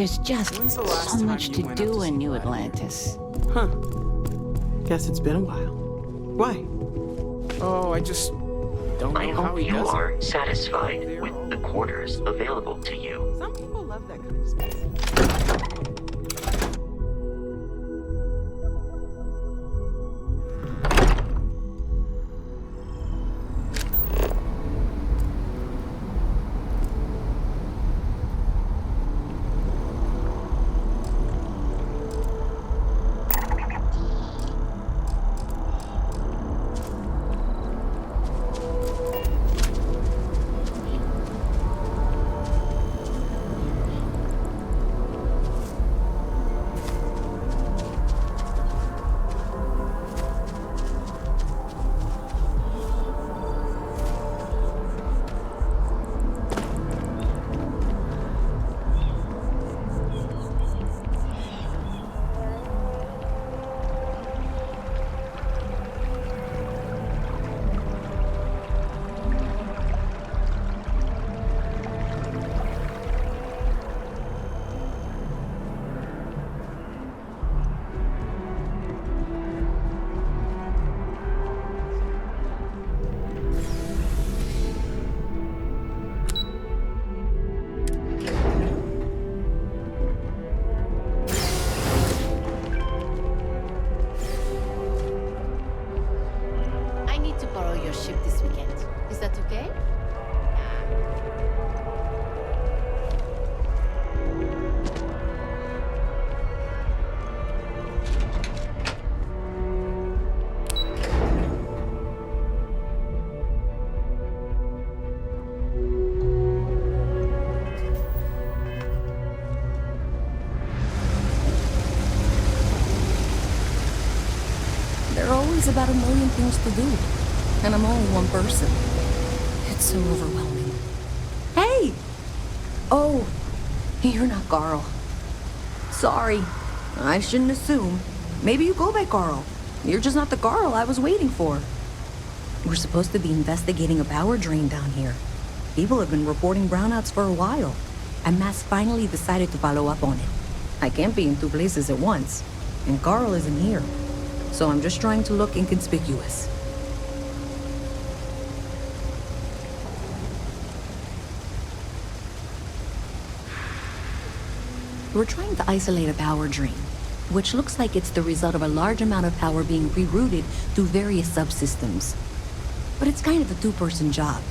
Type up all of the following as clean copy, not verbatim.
There's just so much to do in New Atlantis. Huh. Guess it's been a while. Why? Oh, I just don't I know how hope he you does it. are satisfied with the quarters available to you. Some people love that kind of space. I need to borrow your ship this weekend. Is that okay? There are always about a million things to do, and I'm only one person. It's so overwhelming. Hey! Oh, you're not Carl. Sorry, I shouldn't assume. Maybe you go by Carl. You're just not the Carl I was waiting for. We're supposed to be investigating a power drain down here. People have been reporting brownouts for a while, and Mass finally decided to follow up on it. I can't be in two places at once, and Carl isn't here. So I'm just trying to look inconspicuous. We're trying to isolate a power drain, which looks like it's the result of a large amount of power being rerouted through various subsystems. But it's kind of a two-person job.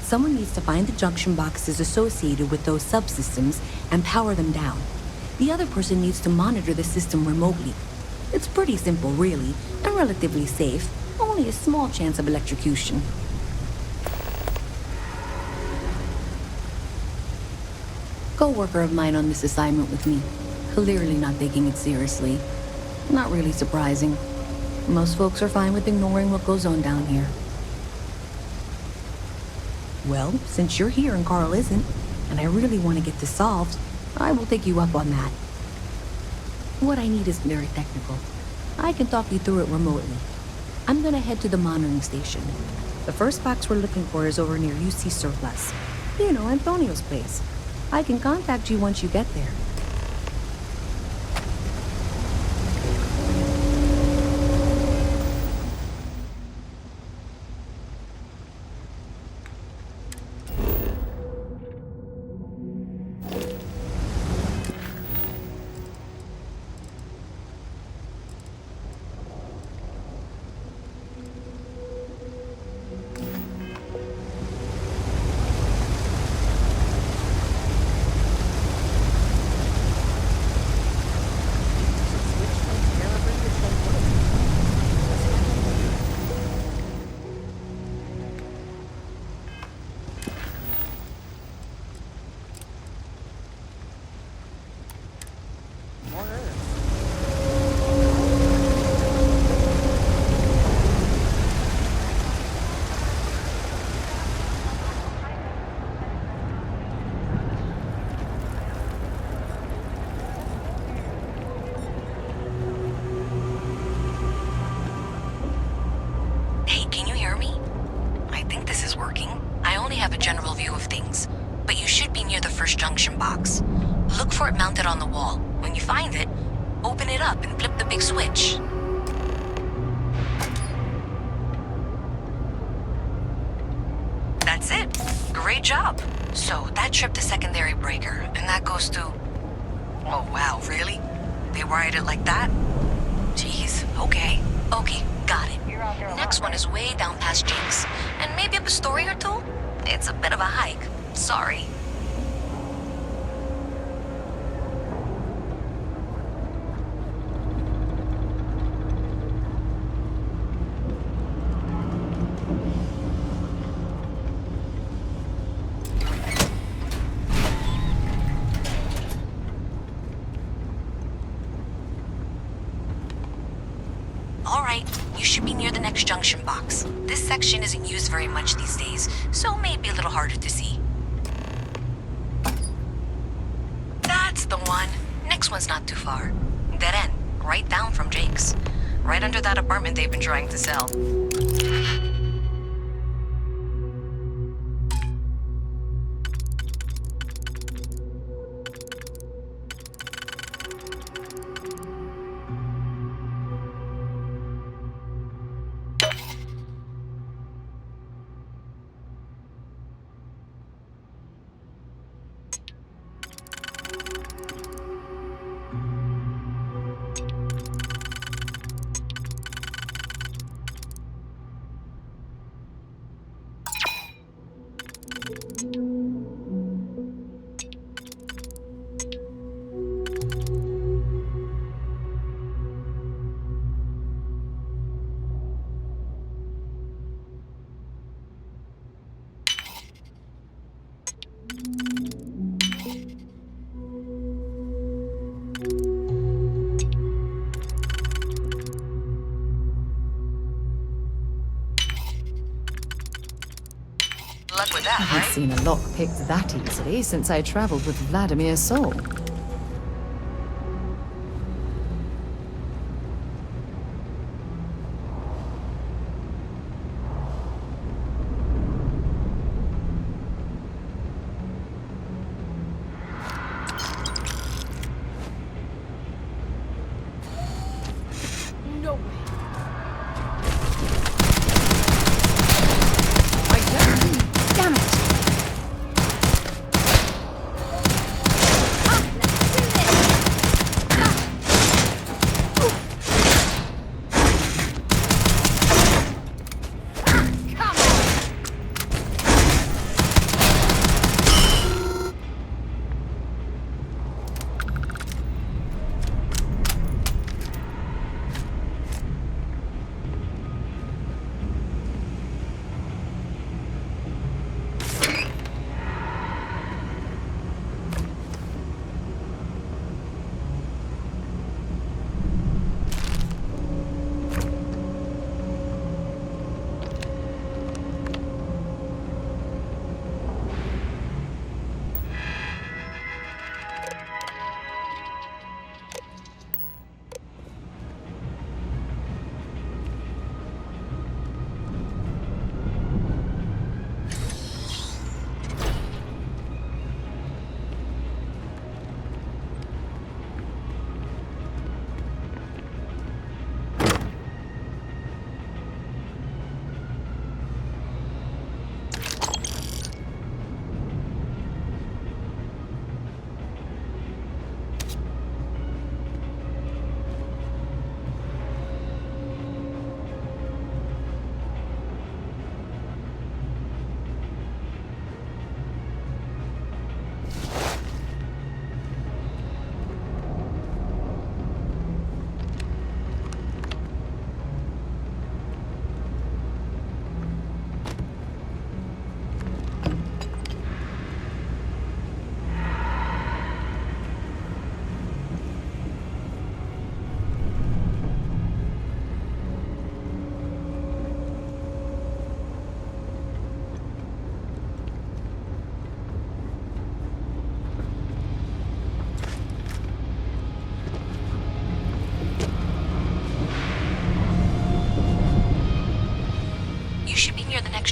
Someone needs to find the junction boxes associated with those subsystems and power them down. The other person needs to monitor the system remotely. It's pretty simple, really, and relatively safe. Only a small chance of electrocution. Co-worker of mine on this assignment with me. Clearly not taking it seriously. Not really surprising. Most folks are fine with ignoring what goes on down here. Well, since you're here and Carl isn't, and I really want to get this solved, I will take you up on that. What I need isn't very technical. I can talk you through it remotely. I'm gonna head to the monitoring station. The first box we're looking for is over near UC Surplus. You know, Antonio's place. I can contact you once you get there. for it mounted on the wall. When you find it, open it up and flip the big switch. That's it. Great job. So that tripped the secondary breaker, and that goes to... Oh, wow, really? They wired it like that? Jeez, okay. Okay, got it. Next one is way down past Jake's, and maybe up a story or two? It's a bit of a hike. Sorry. Alright, you should be near the next junction box. This section isn't used very much these days, so maybe a little harder to see. That's the one. Next one's not too far. Dead end, right down from Jake's. Right under that apartment they've been trying to sell. Luck with that, I haven't right? seen a lock picked that easily since I traveled with Vladimir's soul. No way. Damn it!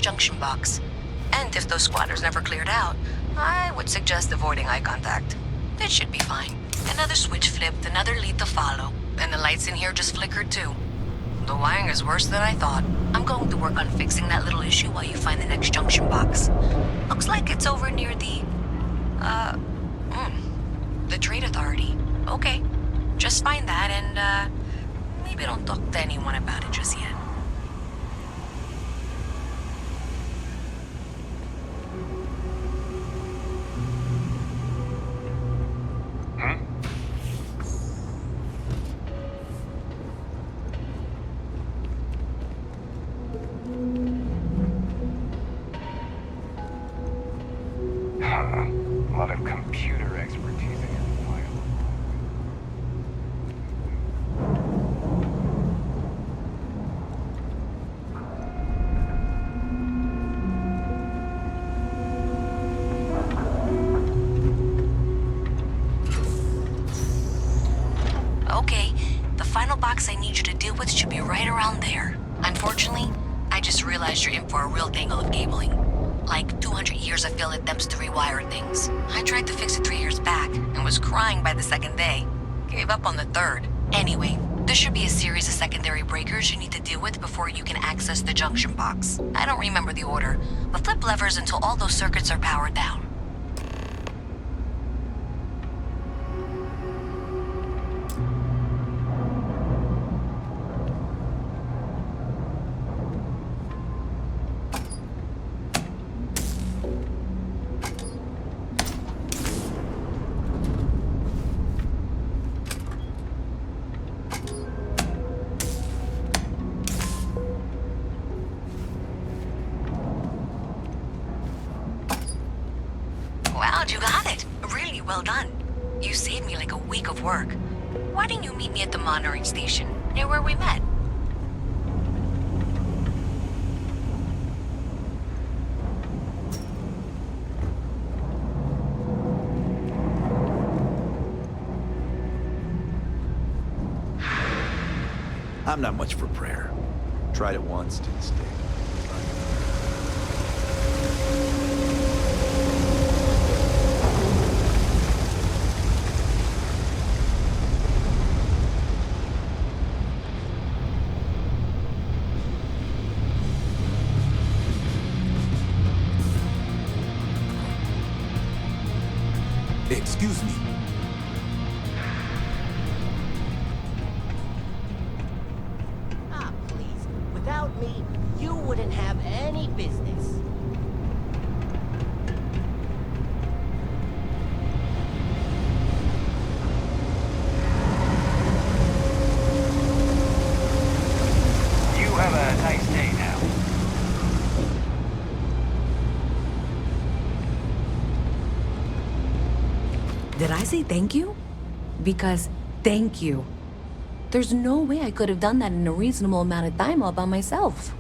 junction box. And if those squatters never cleared out, I would suggest avoiding eye contact. That should be fine. Another switch flipped, another lead to follow, and the lights in here just flickered too. The wiring is worse than I thought. I'm going to work on fixing that little issue while you find the next junction box. Looks like it's over near the Trade Authority. Okay, just find that and, maybe don't talk to anyone about it just yet. A lot of computer expertise in your file. Okay, the final box I need you to deal with should be right around there. Unfortunately, I just realized you're in for a real tangle of cabling. Like 200 years of field attempts to rewire things. I tried to fix it 3 years back and was crying by the second day. Gave up on the third. Anyway, there should be a series of secondary breakers you need to deal with before you can access the junction box. I don't remember the order, but flip levers until all those circuits are powered down. Wow, you got it. Really well done. You saved me like a week of work. Why didn't you meet me at the monitoring station, near where we met? I'm not much for prayer. Tried it once, didn't stick. Excuse me. Ah, please. Without me, you wouldn't have any business. You have a nice day now. Did I say thank you? Because thank you. There's no way I could have done that in a reasonable amount of time all by myself.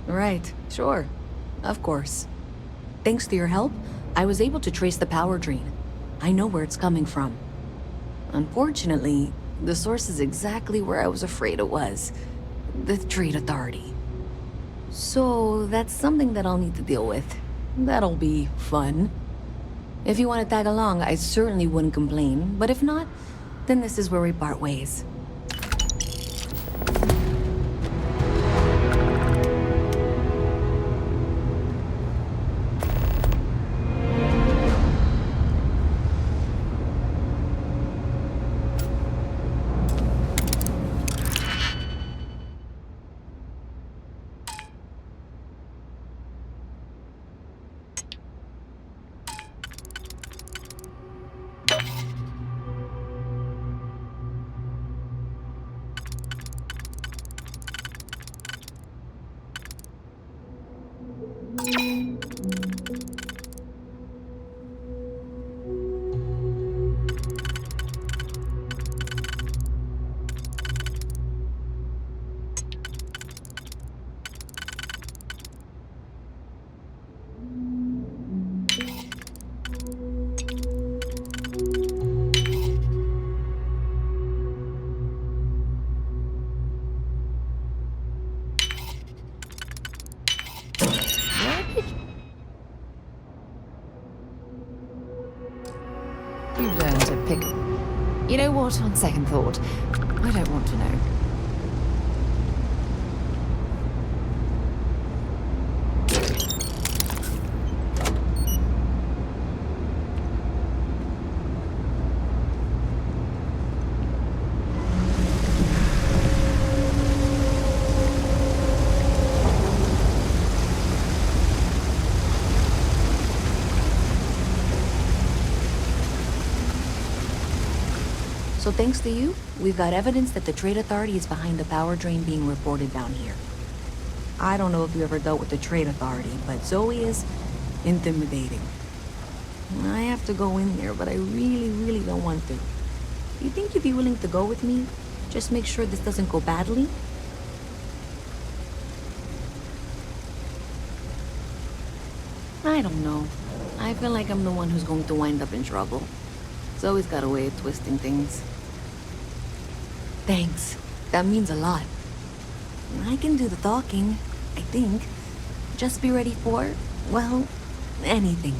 Right, sure. Of course. Thanks to your help, I was able to trace the power drain. I know where it's coming from. Unfortunately, the source is exactly where I was afraid it was. The Trade Authority. So that's something that I'll need to deal with. That'll be fun. If you want to tag along, I certainly wouldn't complain. But if not, then this is where we part ways. You know what? On second thought, I don't want to know. So thanks to you, we've got evidence that the Trade Authority is behind the power drain being reported down here. I don't know if you ever dealt with the Trade Authority, but Zoe is intimidating. I have to go in there, but I really don't want to. You think you'd be willing to go with me? Just make sure this doesn't go badly? I don't know. I feel like I'm the one who's going to wind up in trouble. Zoe's got a way of twisting things. Thanks. That means a lot. I can do the talking, I think. Just be ready for, well, anything.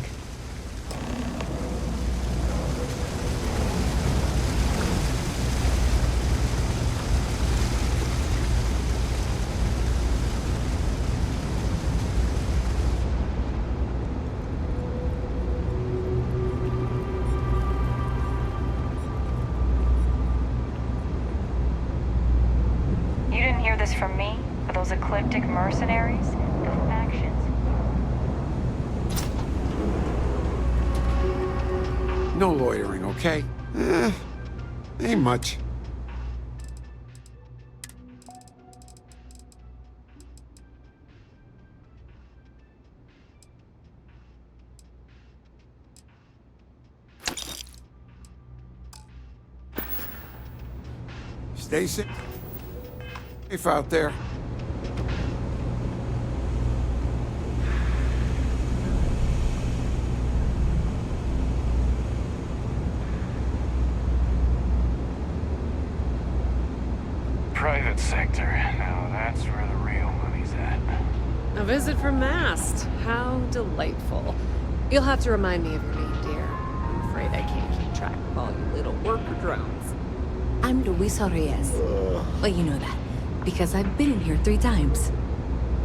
This from me? For those ecliptic mercenaries? The factions? No loitering, okay? Ain't much. Stay safe out there. Private sector. Now that's where the real money's at. A visit from Mast. How delightful. You'll have to remind me of your name, dear. I'm afraid I can't keep track of all you little worker drones. I'm Luisa Reyes. Well, you know that, because I've been in here 3 times.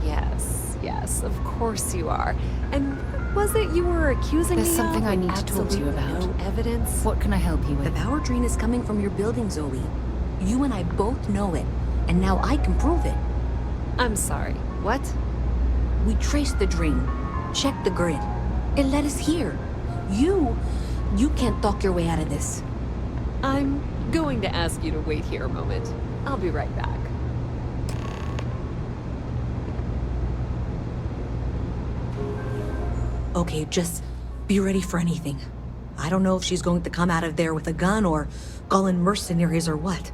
Yes, of course you are. And what was it you were accusing There's me of? something I need to talk to you about. No evidence? What can I help you The with? power drain is coming from your building, Zoe. You and I both know it, and now I can prove it. I'm sorry, what? We traced the drain, checked the grid. It led us here. You can't talk your way out of this. I'm going to ask you to wait here a moment. I'll be right back. Okay, just be ready for anything. I don't know if she's going to come out of there with a gun or call in mercenaries or what.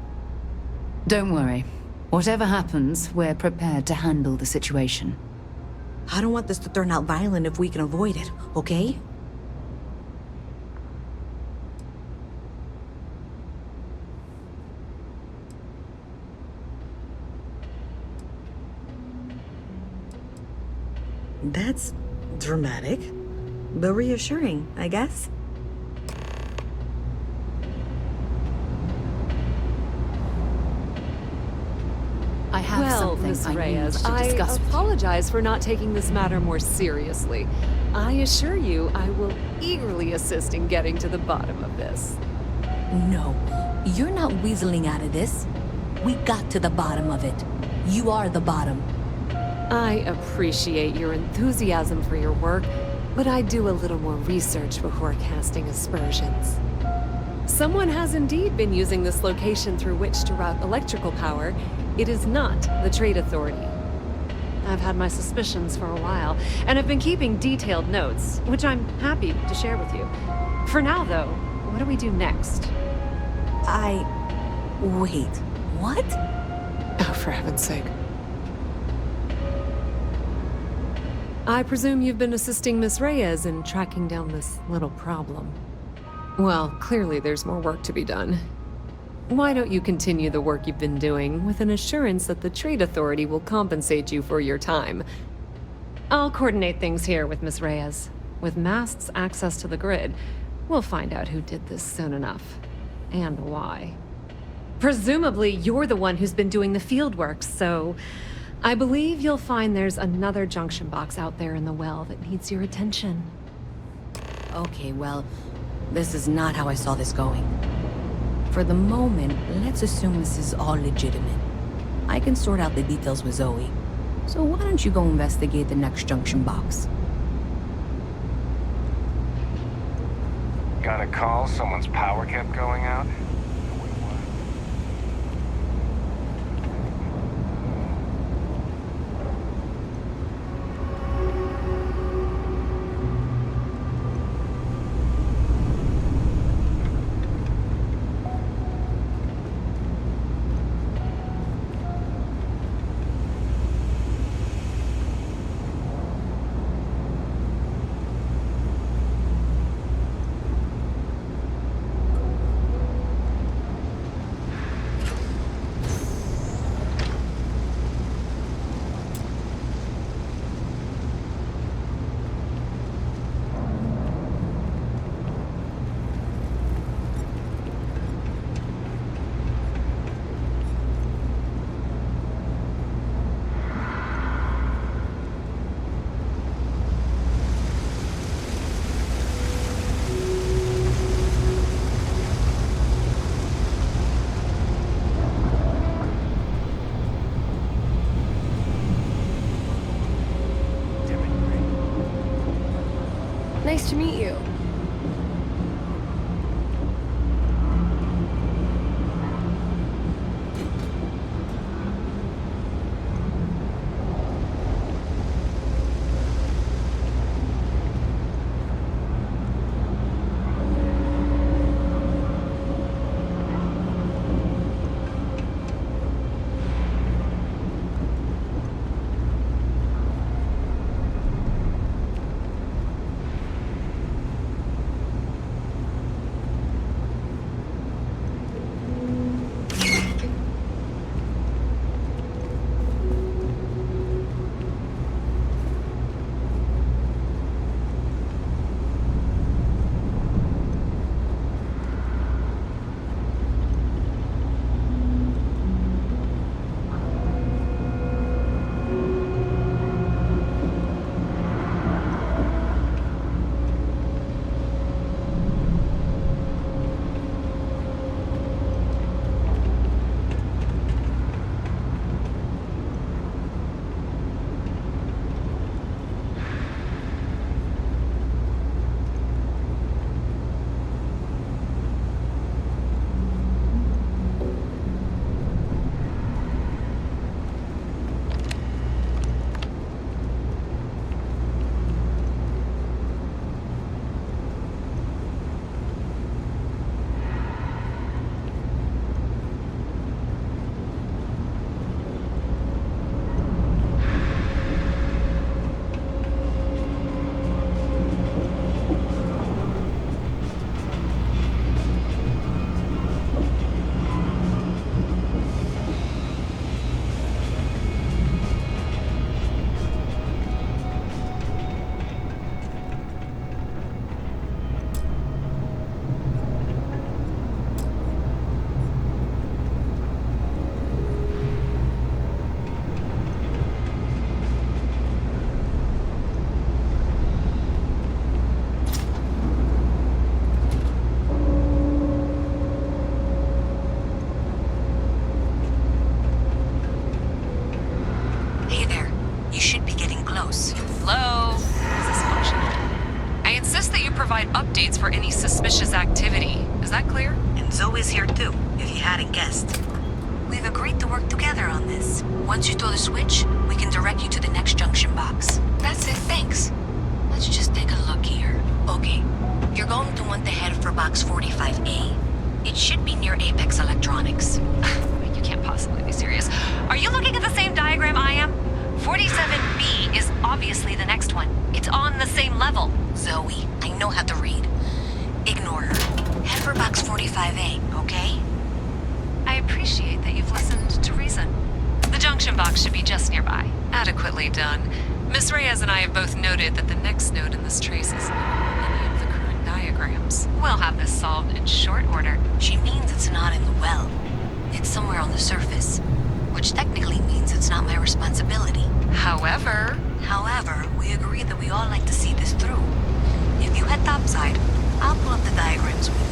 Don't worry. Whatever happens, we're prepared to handle the situation. I don't want this to turn out violent if we can avoid it, okay? That's dramatic, but reassuring, I guess. I have Well, something Miss I Reyes, need to I discuss with you. apologize for not taking this matter more seriously. I assure you I will eagerly assist in getting to the bottom of this. No, you're not weaseling out of this. We got to the bottom of it. You are the bottom. I appreciate your enthusiasm for your work, but I do a little more research before casting aspersions. Someone has indeed been using this location through which to route electrical power. It is not the Trade Authority. I've had my suspicions for a while, and have been keeping detailed notes, which I'm happy to share with you. For now, though, what do we do next? Wait, what? Oh, for heaven's sake. I presume you've been assisting Miss Reyes in tracking down this little problem. Well, clearly there's more work to be done. Why don't you continue the work you've been doing with an assurance that the Trade Authority will compensate you for your time? I'll coordinate things here with Miss Reyes. With Mast's access to the grid, we'll find out who did this soon enough. and why. Presumably, you're the one who's been doing the field work, so I believe you'll find there's another junction box out there in the well that needs your attention. Okay, well, this is not how I saw this going. For the moment, let's assume this is all legitimate. I can sort out the details with Zoe. So why don't you go investigate the next junction box? Got a call? Someone's power kept going out? Nice to meet you. updates for any suspicious activity. Is that clear? And Zoe's here too, if you hadn't guessed. We've agreed to work together on this. Once you throw the switch, we can direct you to the next junction box. That's it, thanks. Let's just take a look here. Okay, you're going to want to head for box 45A. It should be near Apex Electronics. You can't possibly be serious. Are you looking at the same diagram I am? 47B is obviously the next one. It's on the same level. Zoe, I know how to read. Ignore her. Head for box 45A, okay? I appreciate that you've listened to reason. The junction box should be just nearby. Adequately done. Miss Reyes and I have both noted that the next node in this trace is not on any of the current diagrams. diagrams. We'll have this solved in short order. She means it's not in the well. It's somewhere on the surface, which technically means it's not my responsibility. However, we agree that we all like to see this through. If you head topside, I'll pull up the diagrams we need.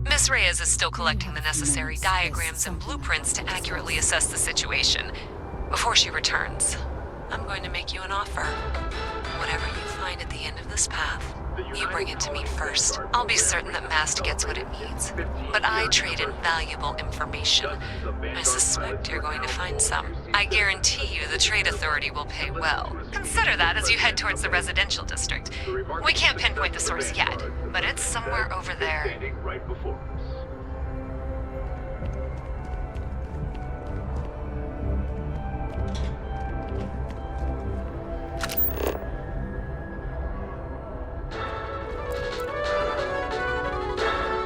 Miss Reyes is still collecting the necessary diagrams and blueprints to accurately assess the situation. Before she returns, I'm going to make you an offer. Whatever you find at the end of this path, you bring it to me first. I'll be certain that Mast gets what it needs. But I trade in valuable information. I suspect you're going to find some. I guarantee you the Trade Authority will pay well. Consider that as you head towards the residential district. We can't pinpoint the source yet, but it's somewhere over there.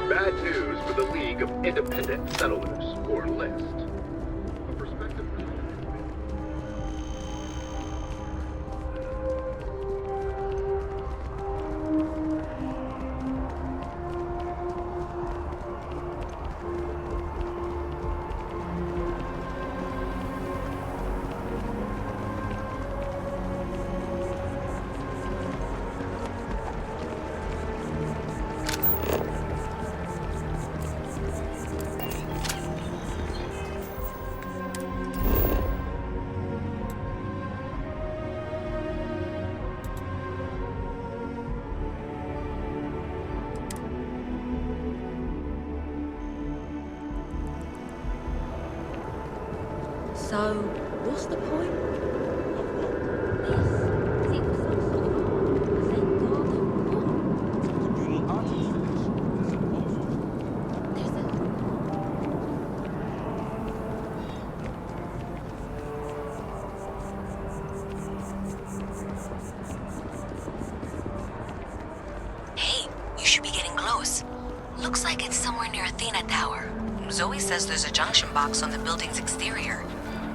Bad news for the League of Independent Settlers, or LIST. A prospective... So, what's the point? Hey, you should be getting close. Looks like it's somewhere near Athena Tower. Zoe says there's a junction box on the building's exterior.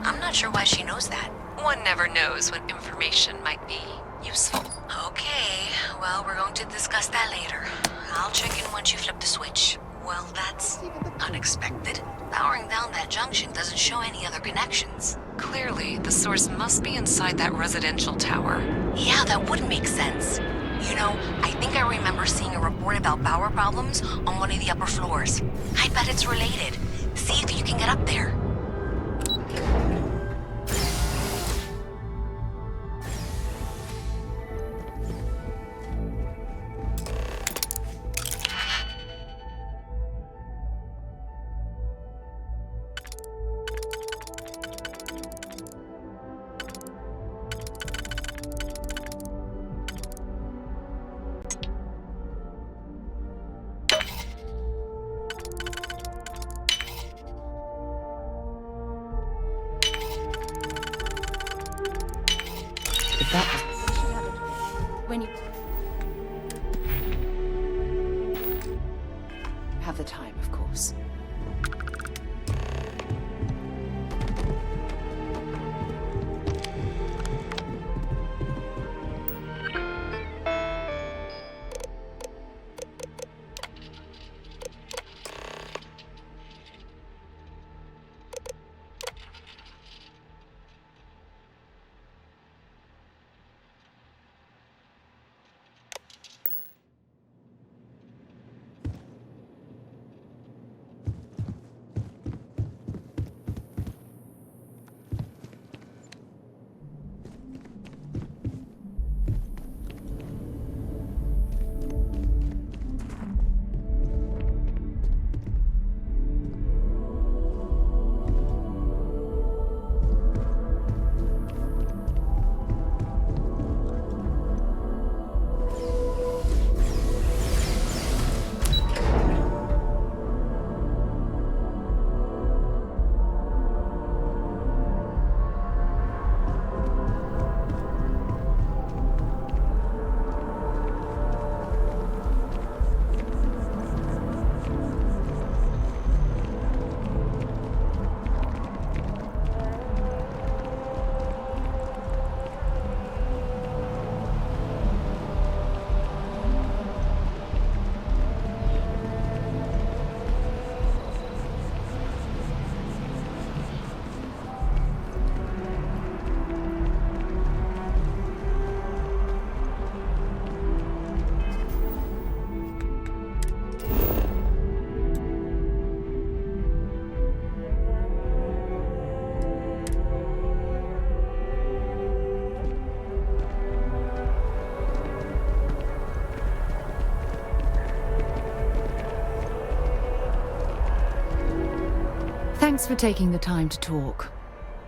I'm not sure why she knows that. One never knows when information might be useful. Okay, well, we're going to discuss that later. I'll check in once you flip the switch. Well, that's unexpected. Powering down that junction doesn't show any other connections. Clearly, the source must be inside that residential tower. Yeah, that would make sense. You know, I think I remember seeing a report about power problems on one of the upper floors. I bet it's related. See if you can get up there. When you have the time, of course. Thanks for taking the time to talk.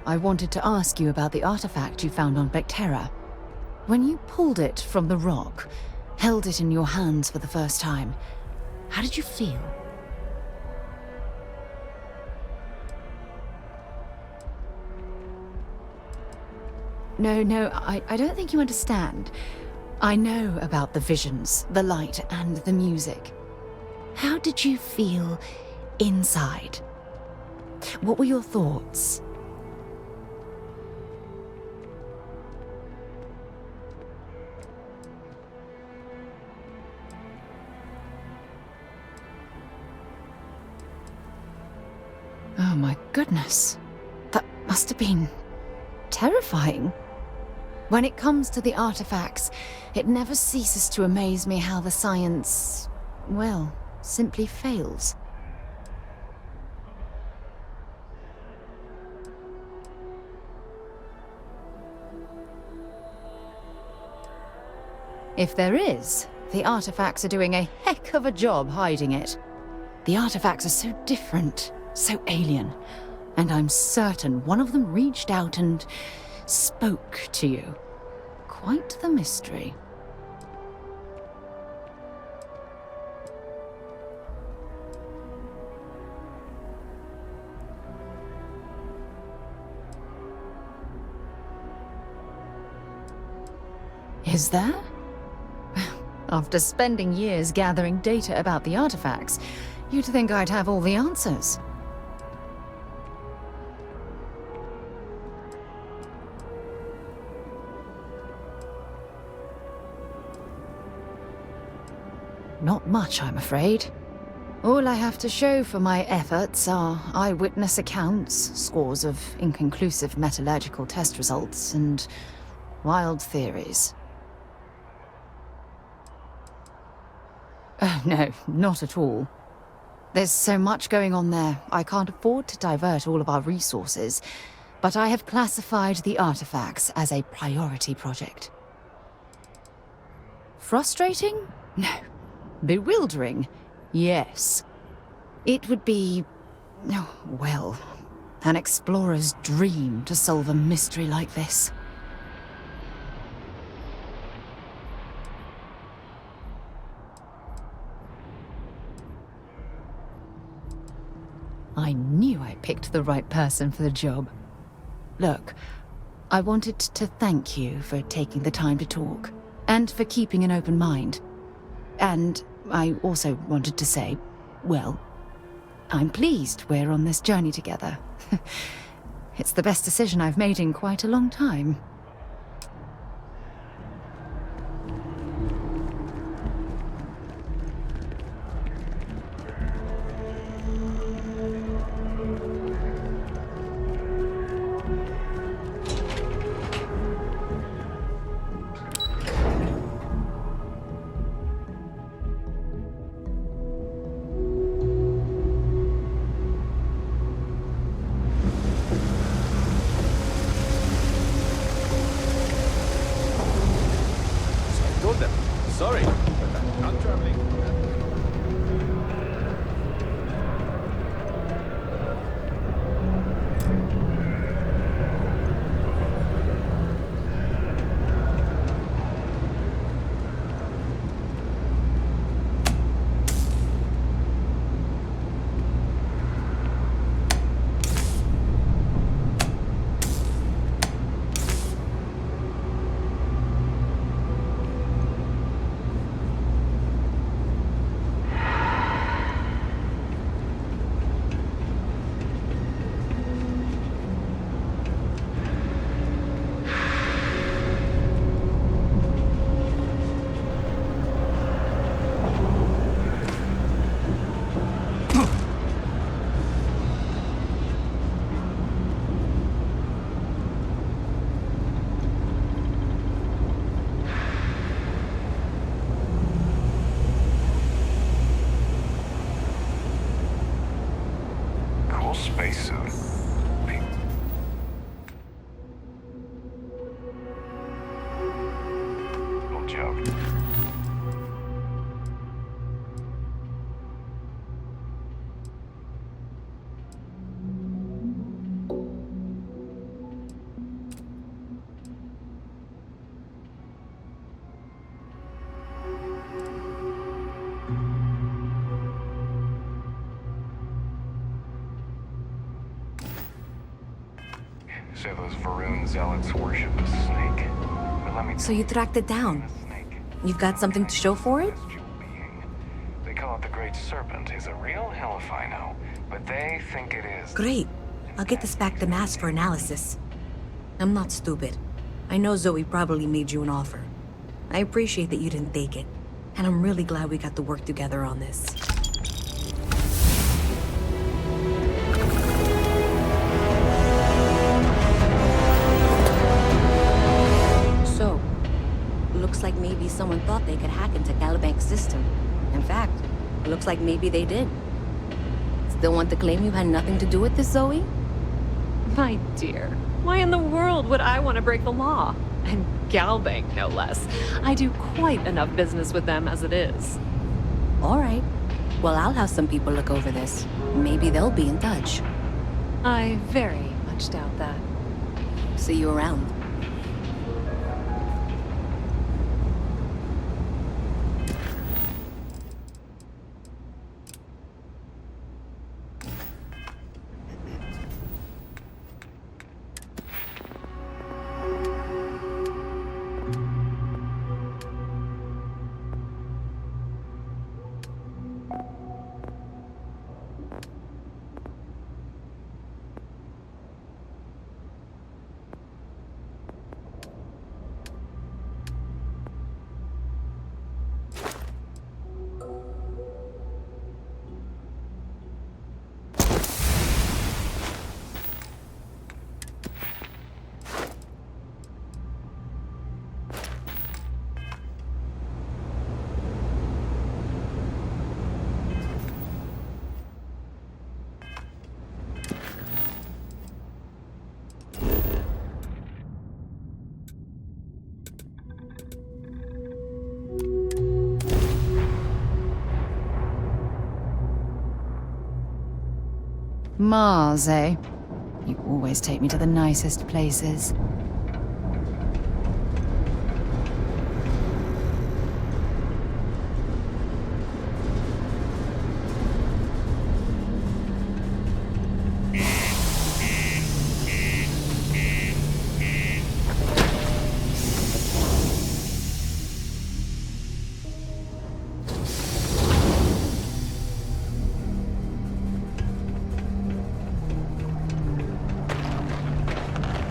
I wanted to ask you about the artifact you found on Bethesda. When you pulled it from the rock, held it in your hands for the first time, how did you feel? No, I don't think you understand. I know about the visions, the light, and the music. How did you feel inside? What were your thoughts? Oh my goodness. That must have been terrifying. When it comes to the artifacts, it never ceases to amaze me how the science, well, simply fails. If there is, the artifacts are doing a heck of a job hiding it. The artifacts are so different, so alien, and I'm certain one of them reached out and spoke to you. Quite the mystery. Is there? After spending years gathering data about the artifacts, you'd think I'd have all the answers. Not much, I'm afraid. All I have to show for my efforts are eyewitness accounts, scores of inconclusive metallurgical test results, and wild theories. Oh, no, not at all. There's so much going on there, I can't afford to divert all of our resources, but I have classified the artifacts as a priority project. Frustrating? No. Bewildering? Yes. It would be, oh, well, an explorer's dream to solve a mystery like this. I knew I picked the right person for the job. Look, I wanted to thank you for taking the time to talk, and for keeping an open mind. And I also wanted to say, well, I'm pleased we're on this journey together. It's the best decision I've made in quite a long time. Sorry, but I'm traveling. Spacesuit. No joke. Say those Varun zealots worship a snake. But let me So you tracked it down. You've got something to show for it? They call it the Great Serpent. Is it real? Hell if I know. But they think it is. Great. I'll get this back to Mass for analysis. I'm not stupid. I know Zoe probably made you an offer. I appreciate that you didn't take it. And I'm really glad we got to work together on this. So, looks like maybe someone thought they could hack into Calibank's system. In fact, looks like maybe they did. Still want to claim you had nothing to do with this, Zoe? My dear, why in the world would I want to break the law? And Galbank, no less. I do quite enough business with them as it is. All right. Well, I'll have some people look over this. Maybe they'll be in touch. I very much doubt that. See you around. Mars, eh? You always take me to the nicest places.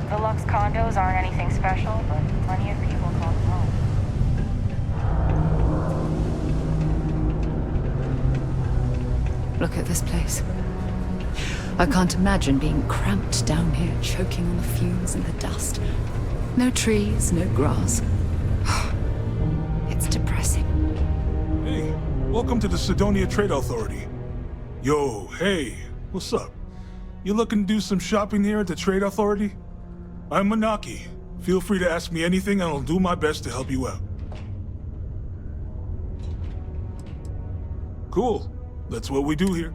The Lux condos aren't anything special, but plenty of people call them home. Look at this place. I can't imagine being cramped down here, choking on the fumes and the dust. No trees, no grass. It's depressing. Hey, welcome to the Sidonia Trade Authority. Yo, hey, what's up? You looking to do some shopping here at the Trade Authority? I'm Manaki. Feel free to ask me anything and I'll do my best to help you out. Cool. That's what we do here.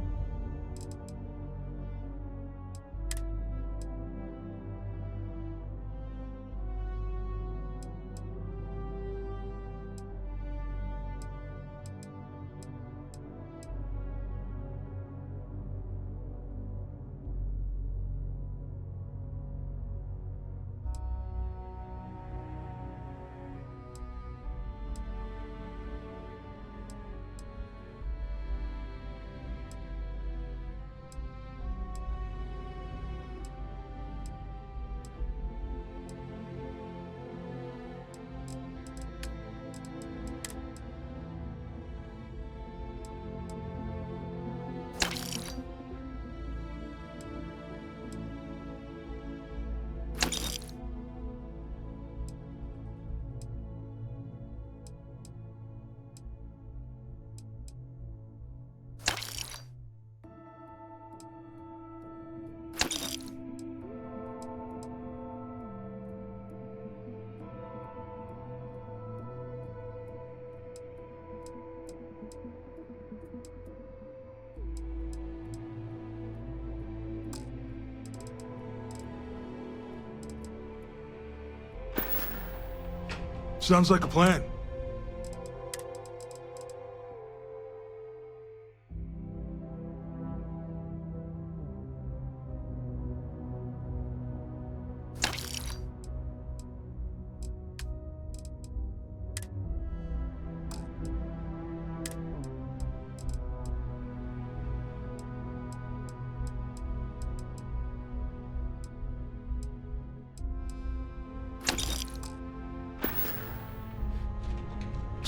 Sounds like a plan.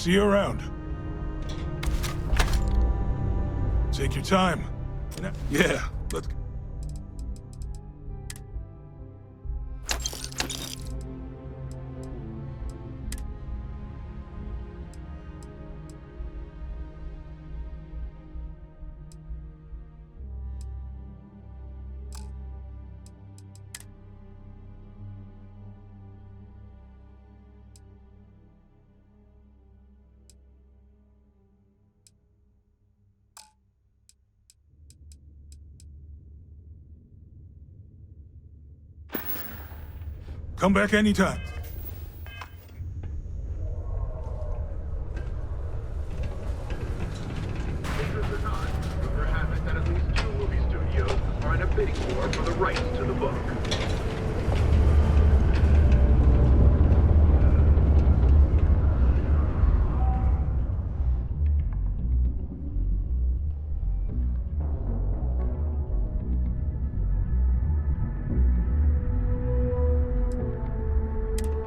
See you around. Take your time. Yeah, let's... Come back anytime. This is the time. Rumor has it that at least 2 movie studios are in a bidding war for the rights to the book.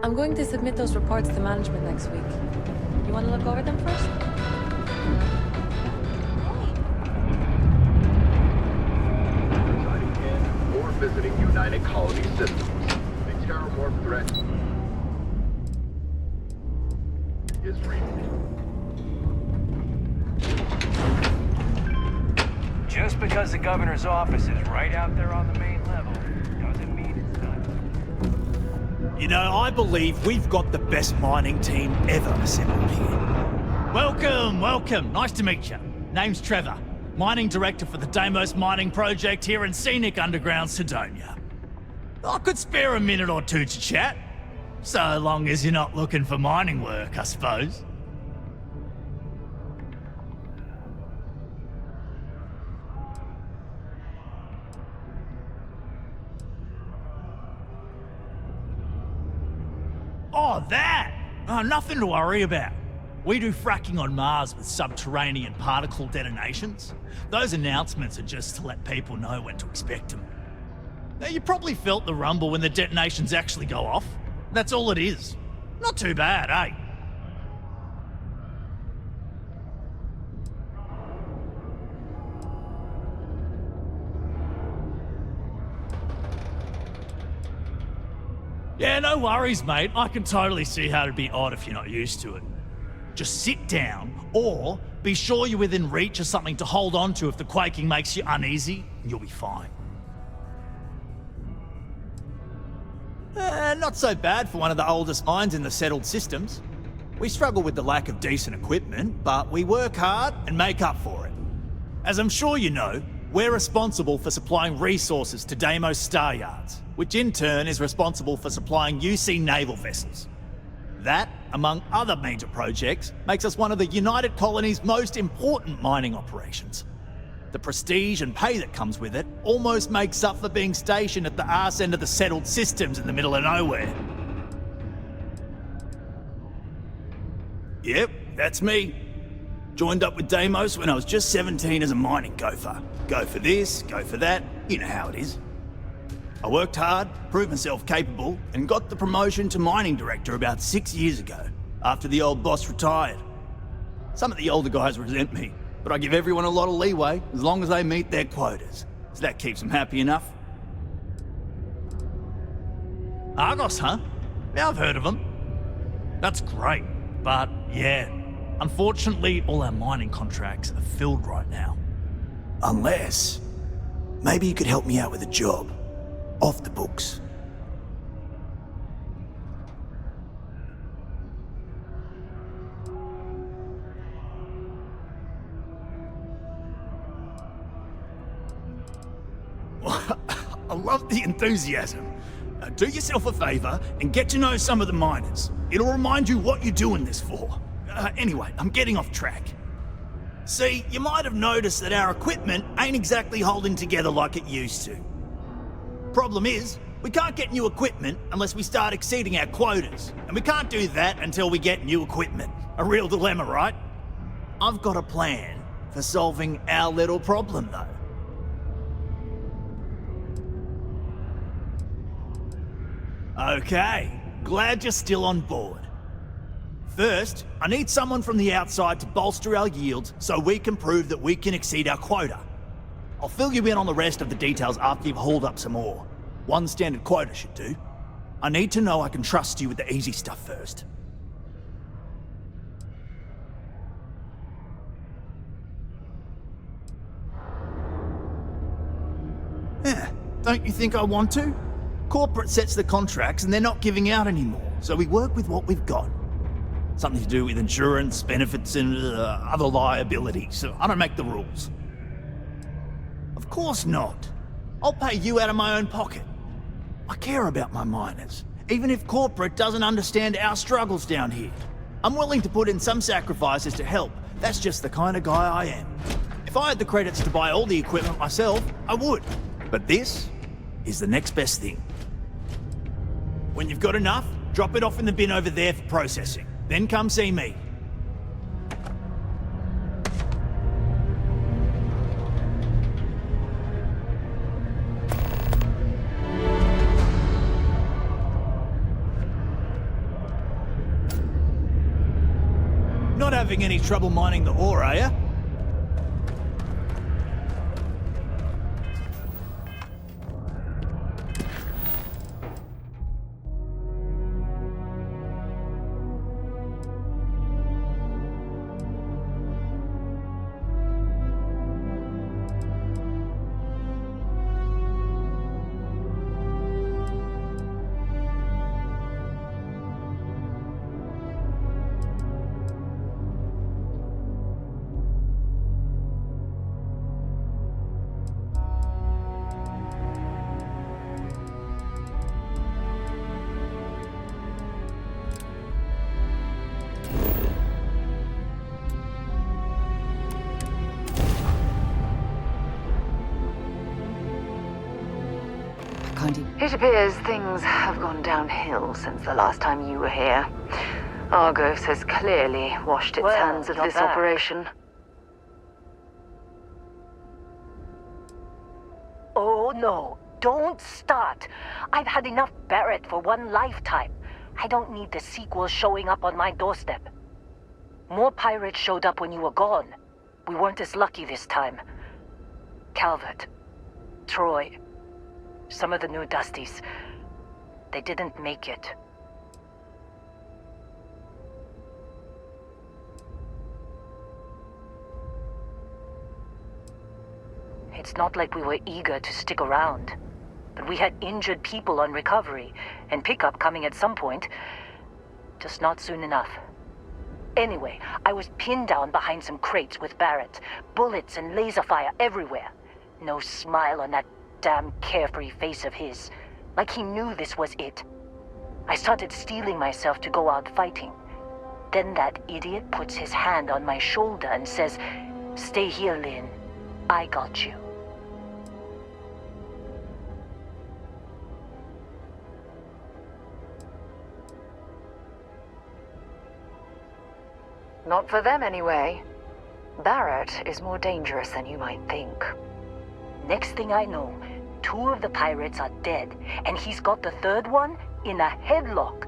I'm going to submit those reports to management next week. You want to look over them first? Residing in or visiting United Colony Systems. The terramorph threat is real. Just because the governor's office is right out there on the main level, doesn't mean it's not. You know, I believe we've got the best mining team ever assembled here. Welcome, welcome. Nice to meet you. Name's Trevor, mining director for the Deimos mining project here in scenic underground Sidonia. I could spare a minute or two to chat, so long as you're not looking for mining work, I suppose. Oh, that! Oh, nothing to worry about. We do fracking on Mars with subterranean particle detonations. Those announcements are just to let people know when to expect them. Now, you probably felt the rumble when the detonations actually go off. That's all it is. Not too bad, eh? Yeah, no worries, mate. I can totally see how it'd be odd if you're not used to it. Just sit down, or be sure you're within reach of something to hold on to if the quaking makes you uneasy, and you'll be fine. Not so bad for one of the oldest mines in the settled systems. We struggle with the lack of decent equipment, but we work hard and make up for it. As I'm sure you know, we're responsible for supplying resources to Deimos Star Yards, which in turn is responsible for supplying UC naval vessels. That, among other major projects, makes us one of the United Colony's most important mining operations. The prestige and pay that comes with it almost makes up for being stationed at the arse end of the settled systems in the middle of nowhere. Yep, that's me. Joined up with Deimos when I was just 17 as a mining gopher. Go for this, go for that, you know how it is. I worked hard, proved myself capable, and got the promotion to mining director about 6 years ago, after the old boss retired. Some of the older guys resent me, but I give everyone a lot of leeway as long as they meet their quotas. So that keeps them happy enough. Argos, huh? Yeah, I've heard of them. That's great, but yeah, unfortunately all our mining contracts are filled right now. Unless, maybe you could help me out with a job. Off the books. I love the enthusiasm. Do yourself a favor and get to know some of the miners. It'll remind you what you're doing this for. Anyway, I'm getting off track. See, you might have noticed that our equipment ain't exactly holding together like it used to. Problem is, we can't get new equipment unless we start exceeding our quotas, and we can't do that until we get new equipment. A real dilemma, right? I've got a plan for solving our little problem, though. Okay, glad you're still on board. First, I need someone from the outside to bolster our yields so we can prove that we can exceed our quota. I'll fill you in on the rest of the details after you've hauled up some more. One standard quota should do. I need to know I can trust you with the easy stuff first. Yeah, don't you think I want to? Corporate sets the contracts and they're not giving out anymore, so we work with what we've got. Something to do with insurance, benefits, and other liabilities, so I don't make the rules. Of course not. I'll pay you out of my own pocket. I care about my miners, even if corporate doesn't understand our struggles down here. I'm willing to put in some sacrifices to help. That's just the kind of guy I am. If I had the credits to buy all the equipment myself, I would. But this is the next best thing. When you've got enough, drop it off in the bin over there for processing. Then come see me. Not having any trouble mining the ore, are you? It appears things have gone downhill since the last time you were here. Argos has clearly washed its hands of this operation. Oh no, don't start. I've had enough Barrett for one lifetime. I don't need the sequel showing up on my doorstep. More pirates showed up when you were gone. We weren't as lucky this time. Calvert, Troy, some of the new Dusties, they didn't make it. It's not like we were eager to stick around, but we had injured people on recovery, and pickup coming at some point, just not soon enough. Anyway, I was pinned down behind some crates with Barrett, bullets and laser fire everywhere. No smile on that damn carefree face of his, like he knew this was it. I started steeling myself to go out fighting. Then that idiot puts his hand on my shoulder and says, "Stay here, Lynn. I got you." Not for them, anyway. Barrett is more dangerous than you might think. Next thing I know, 2 of the pirates are dead, and he's got the 3rd one in a headlock.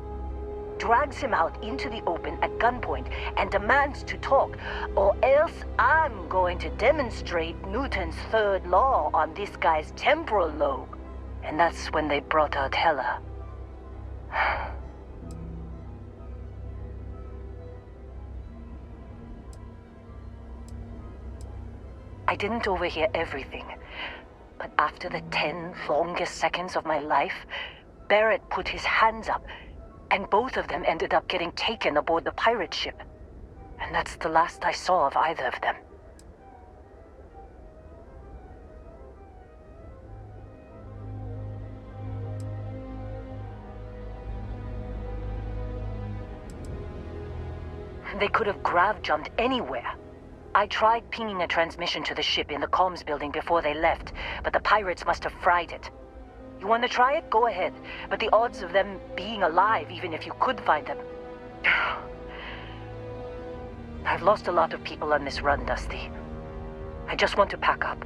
Drags him out into the open at gunpoint and demands to talk, or else I'm going to demonstrate Newton's 3rd law on this guy's temporal lobe. And that's when they brought out Hela. I didn't overhear everything, but after the 10 longest seconds of my life, Barrett put his hands up, and both of them ended up getting taken aboard the pirate ship. And that's the last I saw of either of them. They could have grav-jumped anywhere. I tried pinging a transmission to the ship in the comms building before they left, but the pirates must have fried it. You want to try it? Go ahead. But the odds of them being alive, even if you could find them... I've lost a lot of people on this run, Dusty. I just want to pack up.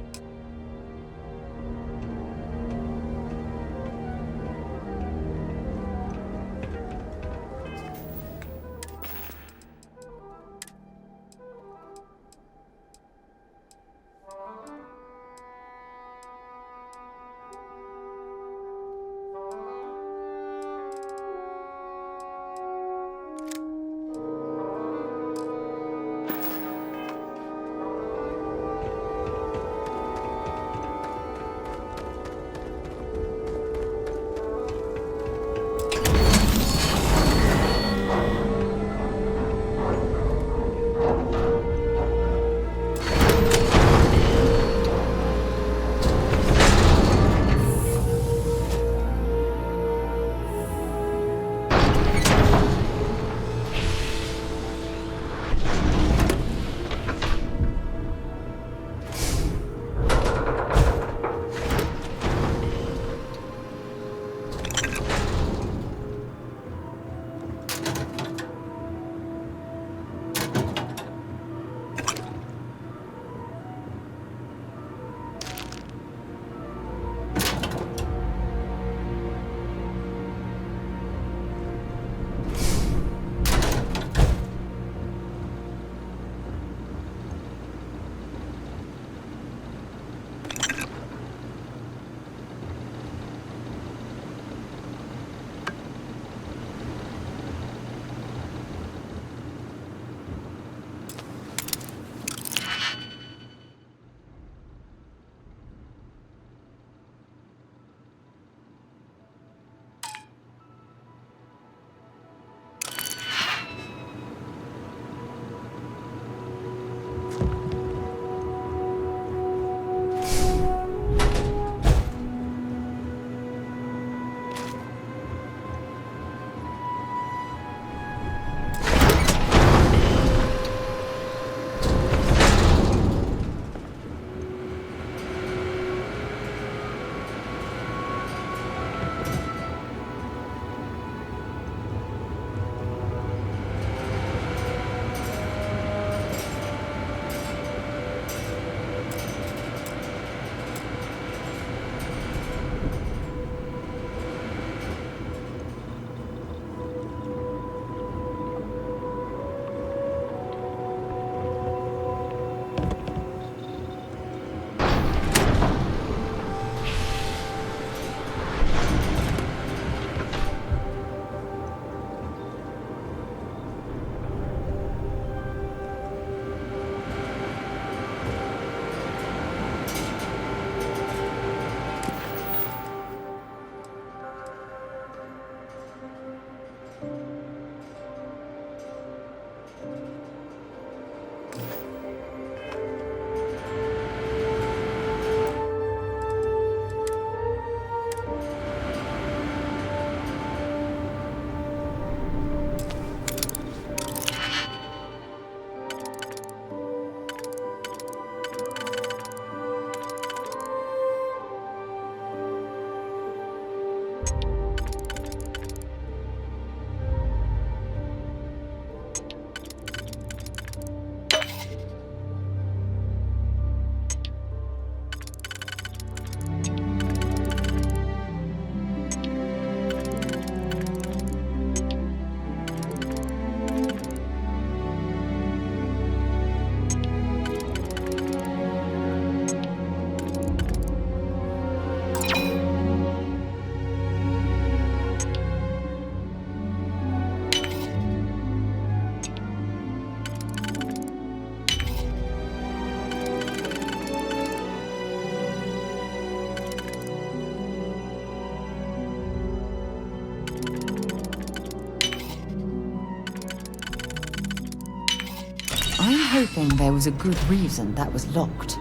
I'm hoping there was a good reason that was locked.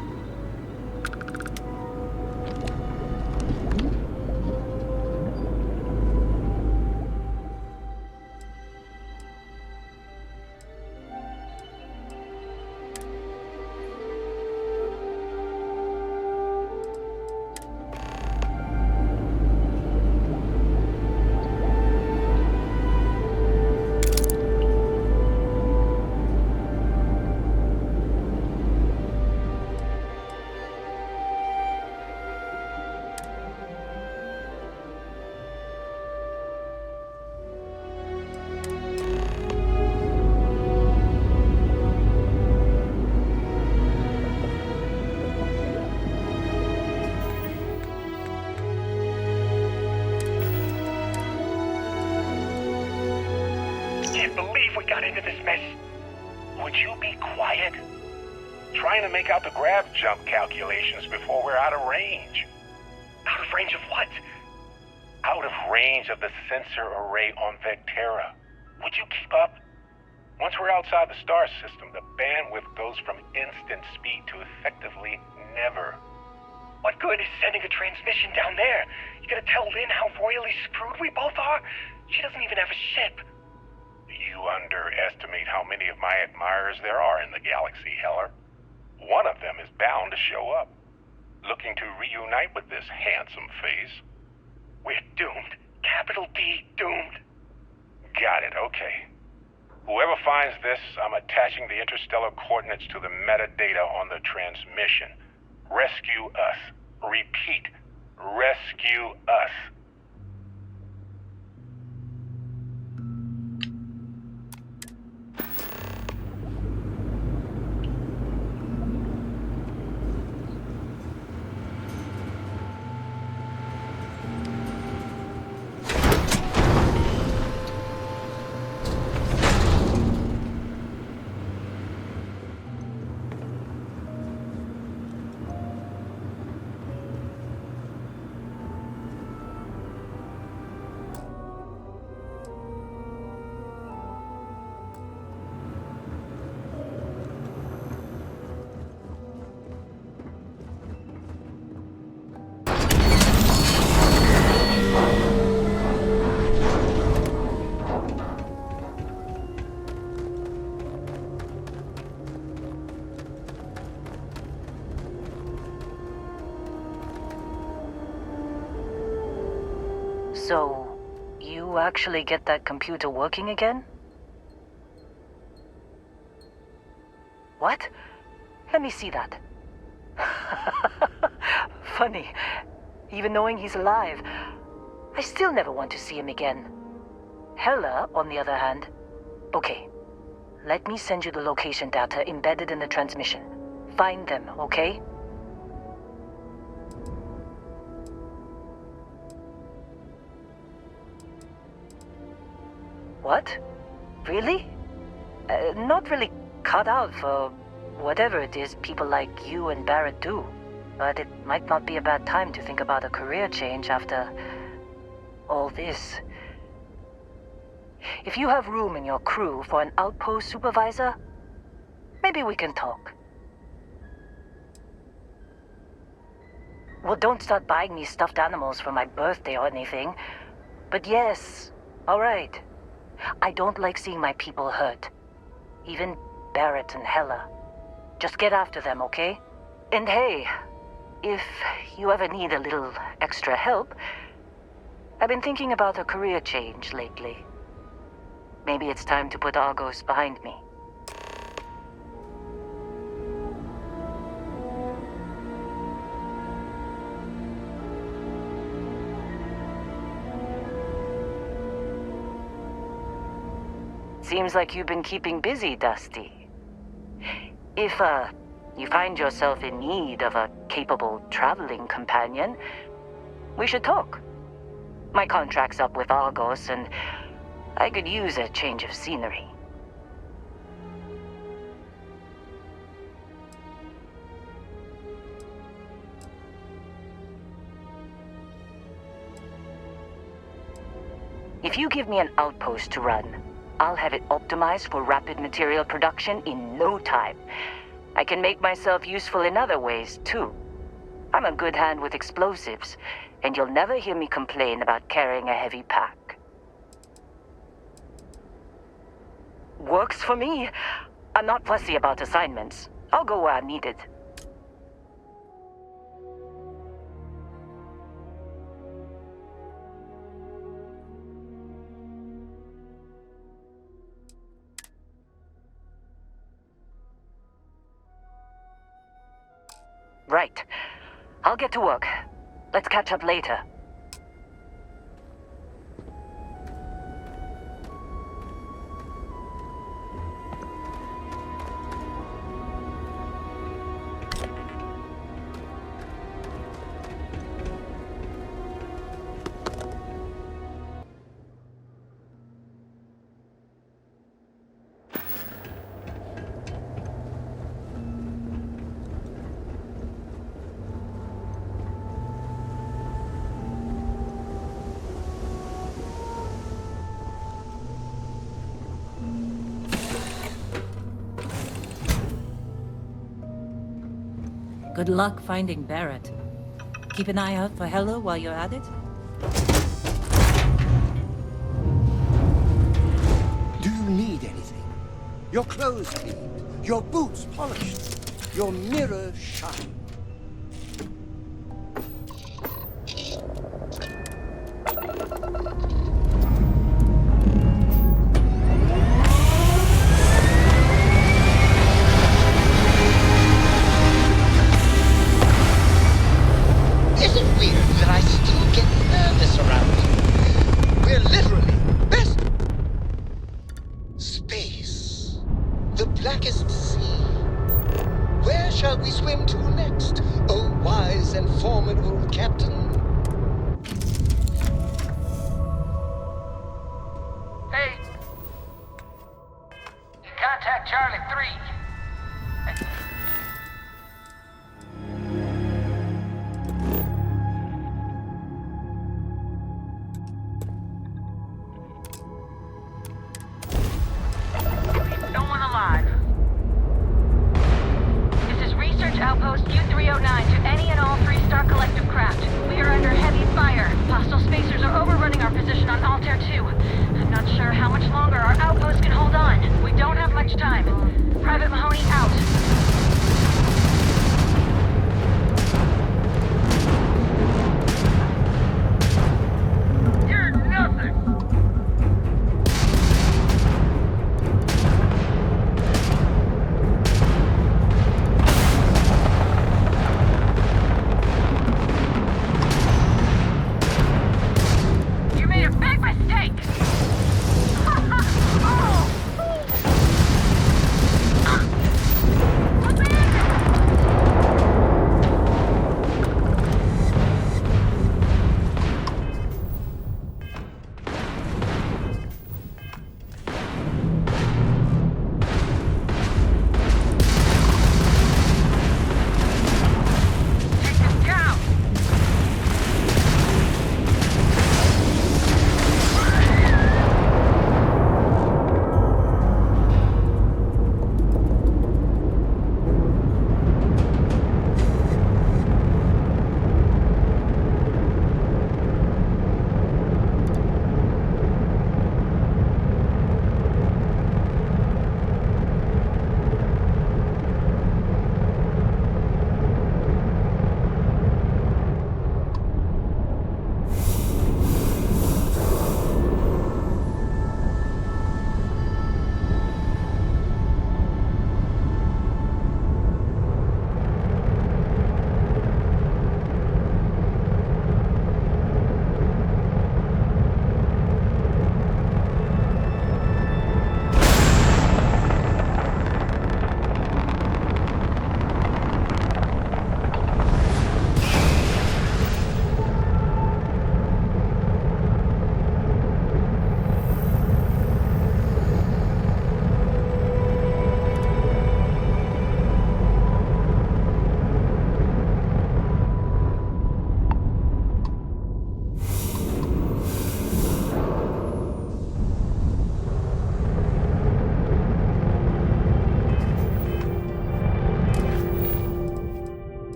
Trying to make out the grav jump calculations before we're out of range. Out of range of what? Out of range of the sensor array on Vectera. Would you keep up? Once we're outside the star system, the bandwidth goes from instant speed to effectively never. What good is sending a transmission down there? You gonna tell Lynn how royally screwed we both are? She doesn't even have a ship. You underestimate how many of my admirers there are in the galaxy, Heller. One of them is bound to show up, looking to reunite with this handsome face. We're doomed. Capital D, doomed. Got it, okay. Whoever finds this, I'm attaching the interstellar coordinates to the metadata on the transmission. Rescue us. Repeat, rescue us. So, you actually get that computer working again? What? Let me see that. Funny. Even knowing he's alive, I still never want to see him again. Hella, on the other hand... Okay. Let me send you the location data embedded in the transmission. Find them, okay? What? Really? Not really cut out for whatever it is people like you and Barrett do. But it might not be a bad time to think about a career change after all this. If you have room in your crew for an outpost supervisor, maybe we can talk. Well, don't start buying me stuffed animals for my birthday or anything. But yes, all right. I don't like seeing my people hurt. Even Barrett and Hella. Just get after them, okay? And hey, if you ever need a little extra help, I've been thinking about a career change lately. Maybe it's time to put Argos behind me. Seems like you've been keeping busy, Dusty. If, you find yourself in need of a capable traveling companion, we should talk. My contract's up with Argos, and I could use a change of scenery. If you give me an outpost to run, I'll have it optimized for rapid material production in no time. I can make myself useful in other ways, too. I'm a good hand with explosives, and you'll never hear me complain about carrying a heavy pack. Works for me. I'm not fussy about assignments. I'll go where I'm needed. Right. I'll get to work. Let's catch up later. Good luck finding Barrett. Keep an eye out for Hella while you're at it. Do you need anything? Your clothes cleaned, your boots polished, your mirror shined. Is it weird that I still get nervous around you? We're literally best. Space. The blackest sea. Where shall we swim to next, O wise and formidable captain? Hey. Contact Charlie 3. No one alive. This is Research Outpost U-309 to any and all 3-star collective craft. We are under heavy fire. Hostile spacers are overrunning our position on Altair 2. I'm not sure how much longer our outpost can hold on. We don't have much time. Private Mahoney out. You're nothing! You made a big mistake! Oh.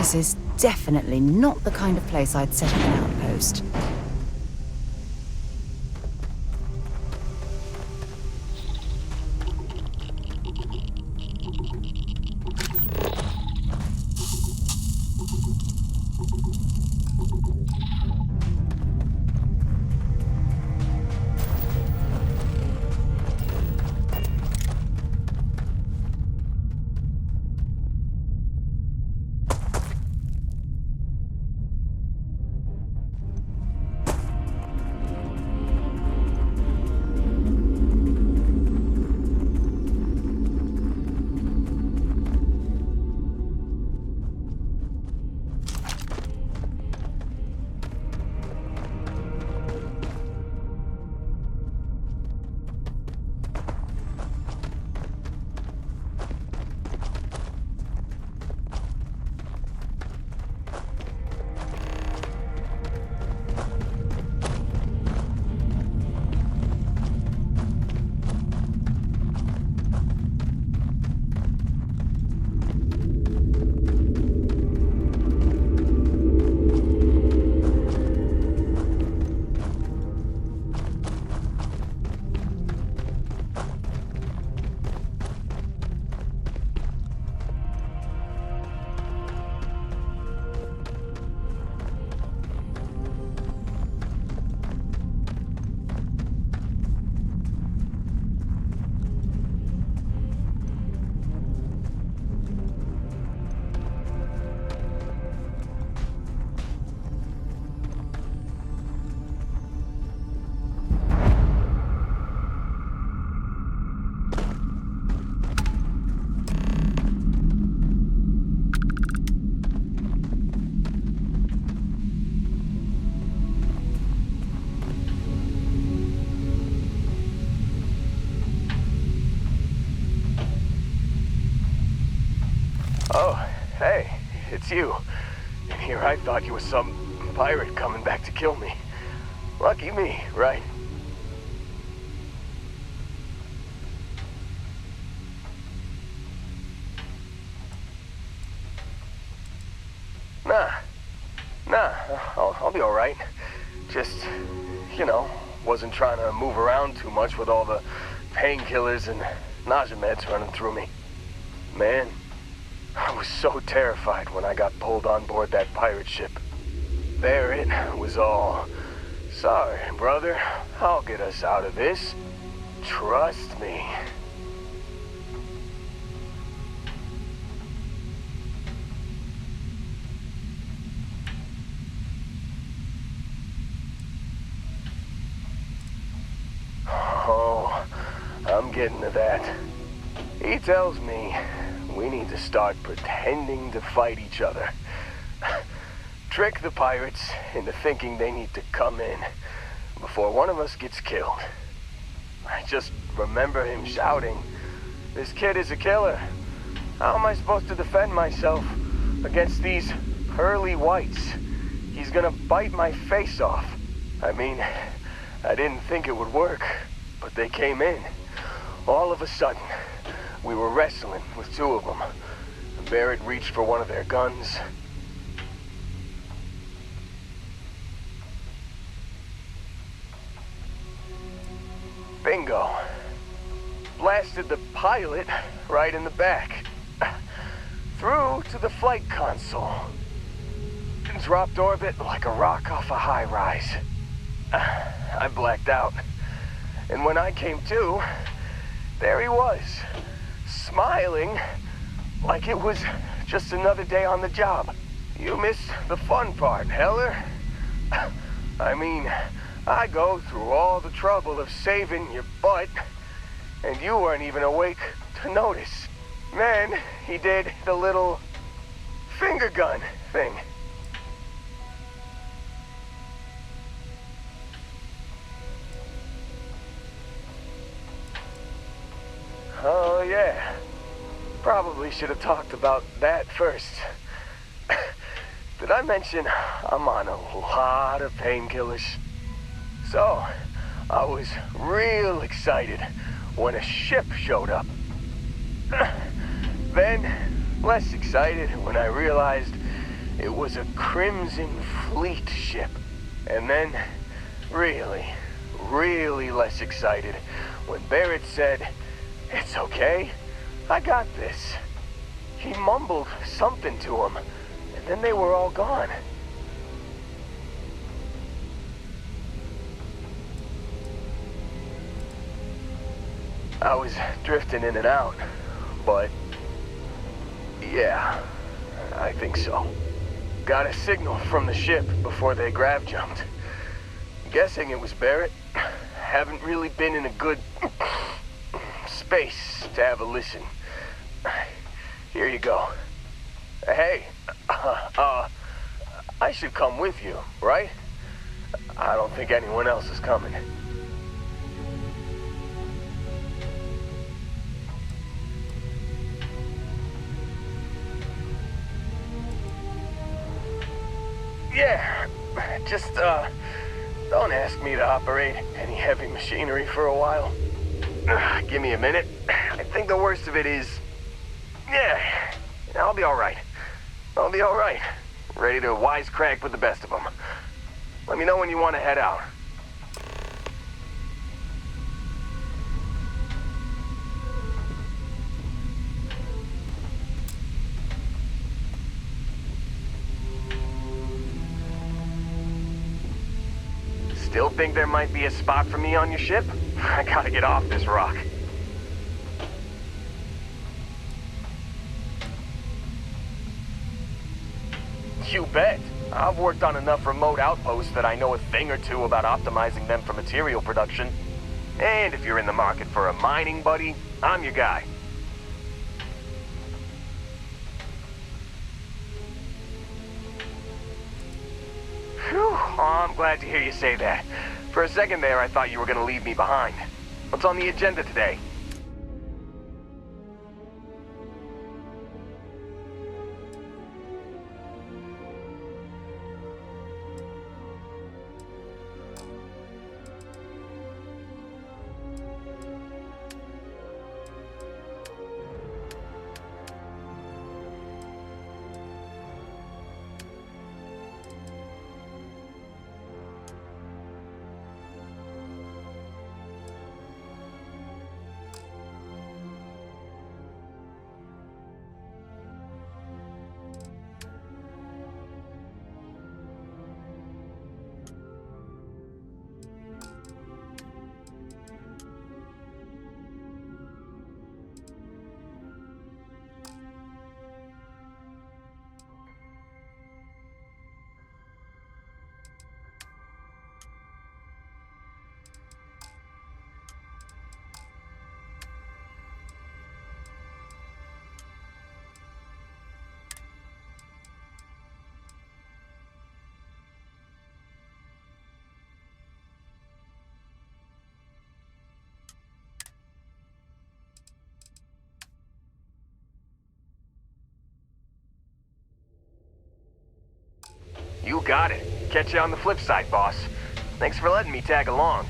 This is definitely not the kind of place I'd set up an outpost. Oh, hey, it's you. And here I thought you were some pirate coming back to kill me. Lucky me, right? Nah, I'll be alright. Just, wasn't trying to move around too much with all the painkillers and nausea meds running through me. Man, I was so terrified when I got pulled on board that pirate ship. There it was all. Sorry, brother. I'll get us out of this. Trust me. Oh, I'm getting to that. He tells me we need to start pretending to fight each other. Trick the pirates into thinking they need to come in before one of us gets killed. I just remember him shouting, "This kid is a killer. How am I supposed to defend myself against these pearly whites? He's gonna bite my face off." I mean, I didn't think it would work, but they came in. All of a sudden, we were wrestling with two of them. Barrett reached for one of their guns. Bingo. Blasted the pilot right in the back. Through to the flight console. And dropped orbit like a rock off a high rise. I blacked out. And when I came to, there he was. Smiling like it was just another day on the job. You missed the fun part, Heller. I mean, I go through all the trouble of saving your butt, and you weren't even awake to notice. Then he did the little finger gun thing. Oh, yeah. Probably should have talked about that first. Did I mention I'm on a lot of painkillers? So, I was real excited when a ship showed up. Then, less excited when I realized it was a Crimson Fleet ship. And then, really less excited when Barrett said, "It's okay, I got this." He mumbled something to him, and then they were all gone. I was drifting in and out, but yeah, I think so. Got a signal from the ship before they grav jumped. Guessing it was Barrett. Haven't really been in a good space to have a listen. Here you go. Hey, I should come with you, right? I don't think anyone else is coming. Yeah, just, don't ask me to operate any heavy machinery for a while. Give me a minute. I think the worst of it is... Yeah, I'll be alright. I'll be alright. Ready to wisecrack with the best of them. Let me know when you want to head out. Still think there might be a spot for me on your ship? I gotta get off this rock. You bet. I've worked on enough remote outposts that I know a thing or two about optimizing them for material production. And if you're in the market for a mining buddy, I'm your guy. Whew, oh, I'm glad to hear you say that. For a second there, I thought you were gonna leave me behind. What's on the agenda today? You got it. Catch you on the flip side, boss. Thanks for letting me tag along.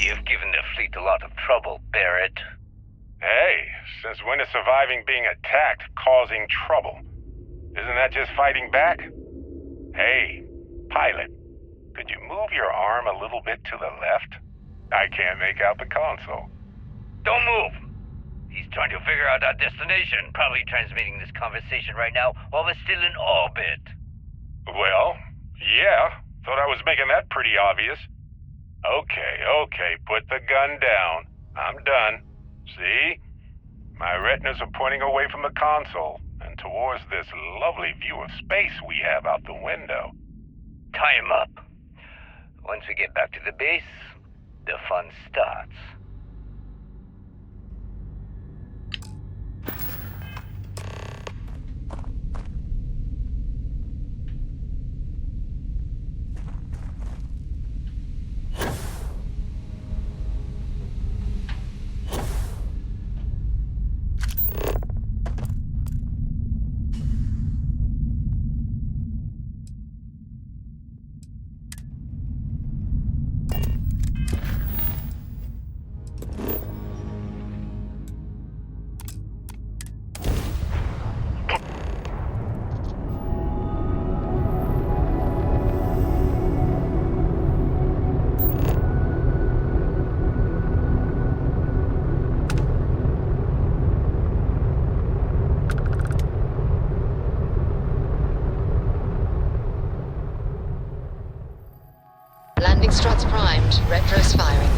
You've given the fleet a lot of trouble, Barrett. Hey, since when is surviving being attacked causing trouble? Isn't that just fighting back? Hey, pilot, could you move your arm a little bit to the left? I can't make out the console. Don't move! He's trying to figure out our destination, probably transmitting this conversation right now while we're still in orbit. Well, yeah, thought I was making that pretty obvious. Okay, put the gun down. I'm done. See? My retinas are pointing away from the console and towards this lovely view of space we have out the window. Tie him up. Once we get back to the base, the fun starts. Landing struts primed. Retros firing.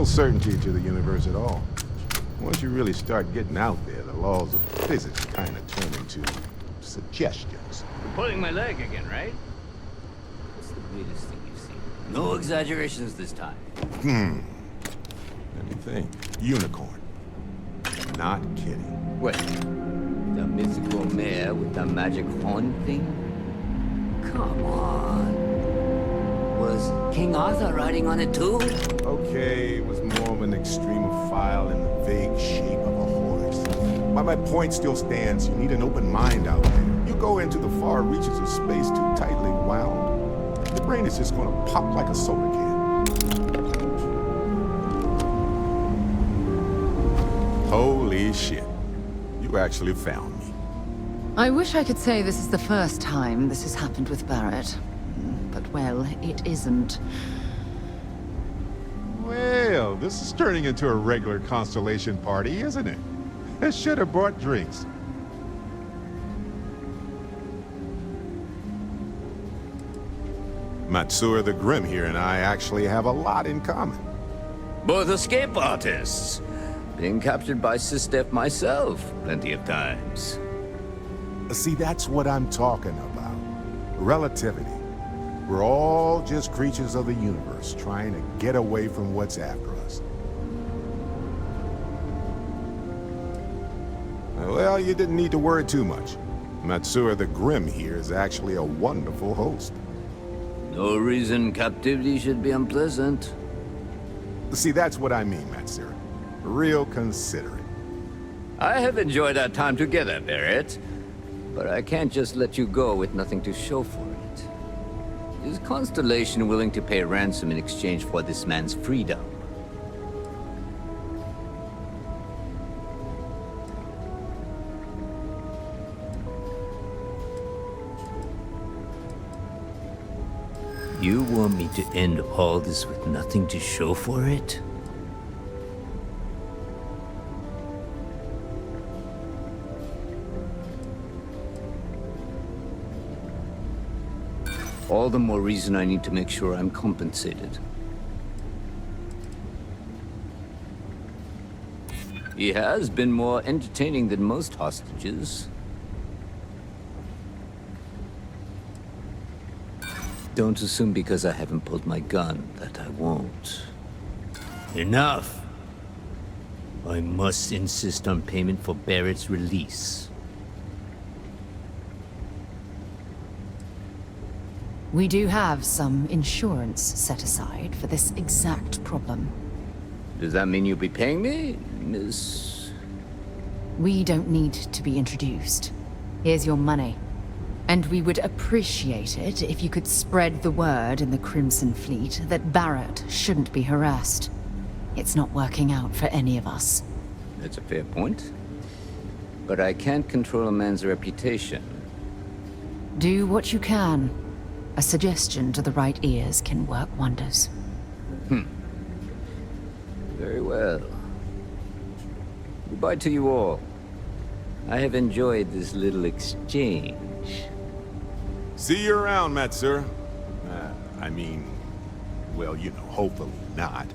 no certainty to the universe at all. Once you really start getting out there, the laws of physics kind of turn into suggestions. You're pulling my leg again, right? What's the weirdest thing you've seen? No exaggerations this time. Let me think. Unicorn. Not kidding. Wait. The mythical mare with the magic horn thing? Come on. Was King Arthur riding on it too? Okay, it was more of an extremophile in the vague shape of a horse. But my point still stands. You need an open mind out there. You go into the far reaches of space too tightly wound, your brain is just gonna pop like a soda can. Holy shit. You actually found me. I wish I could say this is the first time this has happened with Barrett. But, well, it isn't. Well, this is turning into a regular Constellation party, isn't it? I should have brought drinks. Matsura the Grim here and I actually have a lot in common. Both escape artists. Being captured by Sistef myself plenty of times. See, that's what I'm talking about. Relativity. We're all just creatures of the universe, trying to get away from what's after us. Well, you didn't need to worry too much. Matsura the Grim here is actually a wonderful host. No reason captivity should be unpleasant. See, that's what I mean, Matsura. Real considerate. I have enjoyed our time together, Barrett. But I can't just let you go with nothing to show for it. Is Constellation willing to pay ransom in exchange for this man's freedom? You want me to end all this with nothing to show for it? All the more reason I need to make sure I'm compensated. He has been more entertaining than most hostages. Don't assume because I haven't pulled my gun that I won't. Enough! I must insist on payment for Barrett's release. We do have some insurance set aside for this exact problem. Does that mean you'll be paying me, Miss... We don't need to be introduced. Here's your money. And we would appreciate it if you could spread the word in the Crimson Fleet that Barrett shouldn't be harassed. It's not working out for any of us. That's a fair point. But I can't control a man's reputation. Do what you can. A suggestion to the right ears can work wonders. Very well. Goodbye to you all. I have enjoyed this little exchange. See you around, Matsura. Well, you know, hopefully not.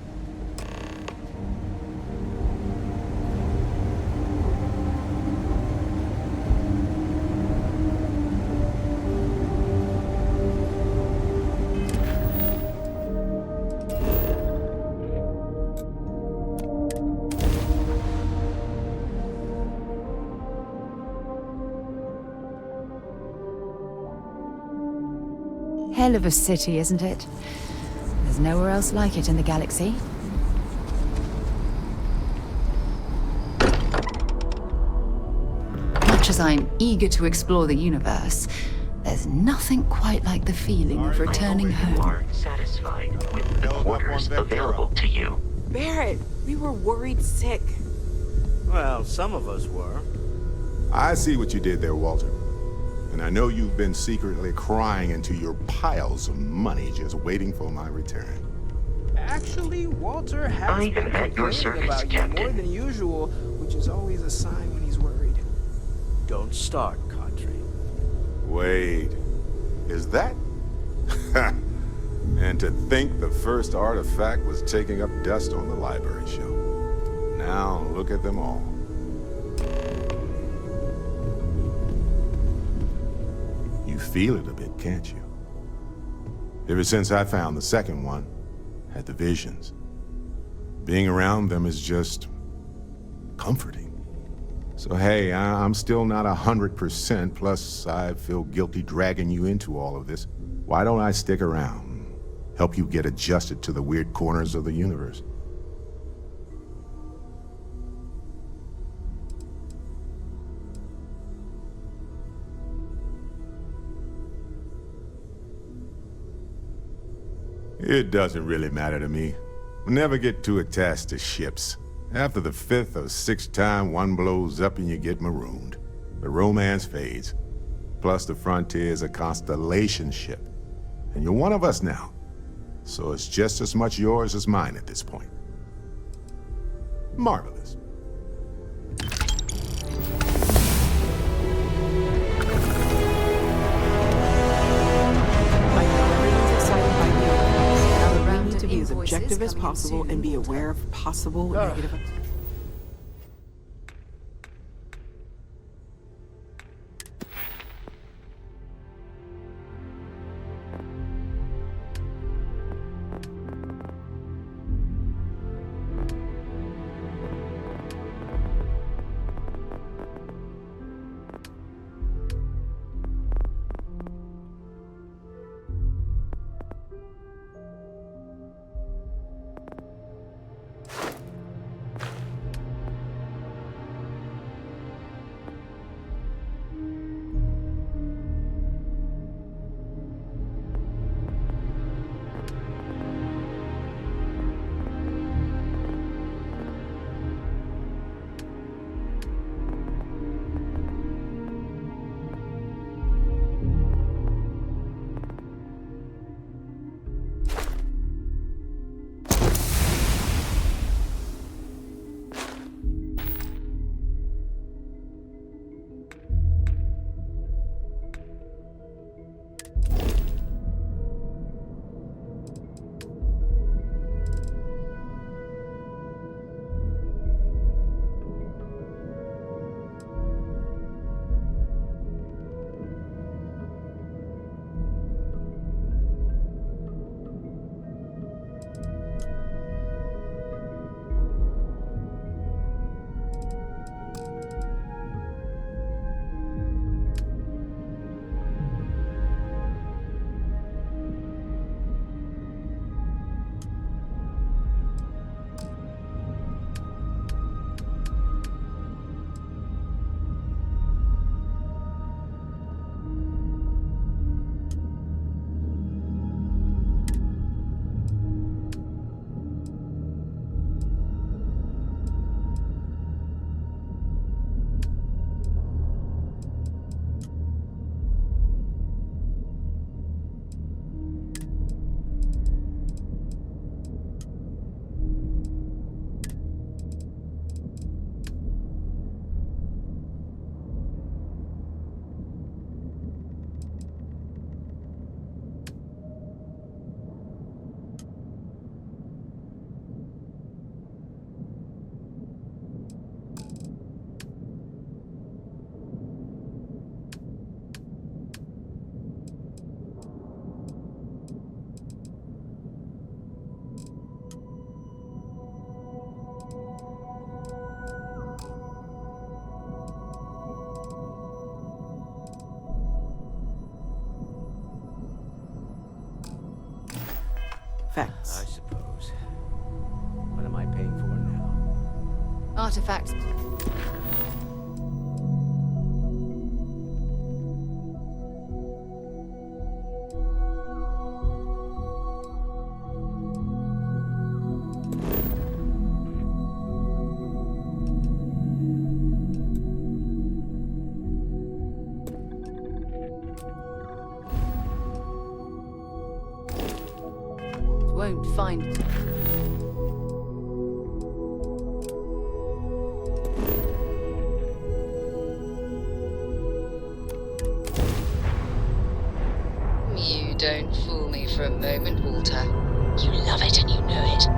Hell of a city, isn't it? There's nowhere else like it in the galaxy. Much as I'm eager to explore the universe, there's nothing quite like the feeling of returning home. You are satisfied with the quarters available to you. Barrett, we were worried sick. Well, some of us were. I see what you did there, Walter. And I know you've been secretly crying into your piles of money just waiting for my return. Actually, Walter has been complaining about you more than usual, which is always a sign when he's worried. Don't start, Kadri. Wait, is that? And to think the first artifact was taking up dust on the library shelf. Now look at them all. You feel it a bit, can't you? Ever since I found the second one, had the visions. Being around them is just comforting. So hey, I'm still not 100%, plus I feel guilty dragging you into all of this. Why don't I stick around? Help you get adjusted to the weird corners of the universe. It doesn't really matter to me. Never get too attached to ships. After the 5th or 6th time, one blows up and you get marooned. The romance fades. Plus the Frontier's a constellation ship. And you're one of us now. So it's just as much yours as mine at this point. Marvelous. To be as objective as possible and be aware of possible negative. I suppose. What am I paying for now? Artifacts. Won't find. You don't fool me, for a moment, Walter. You love it and you know it.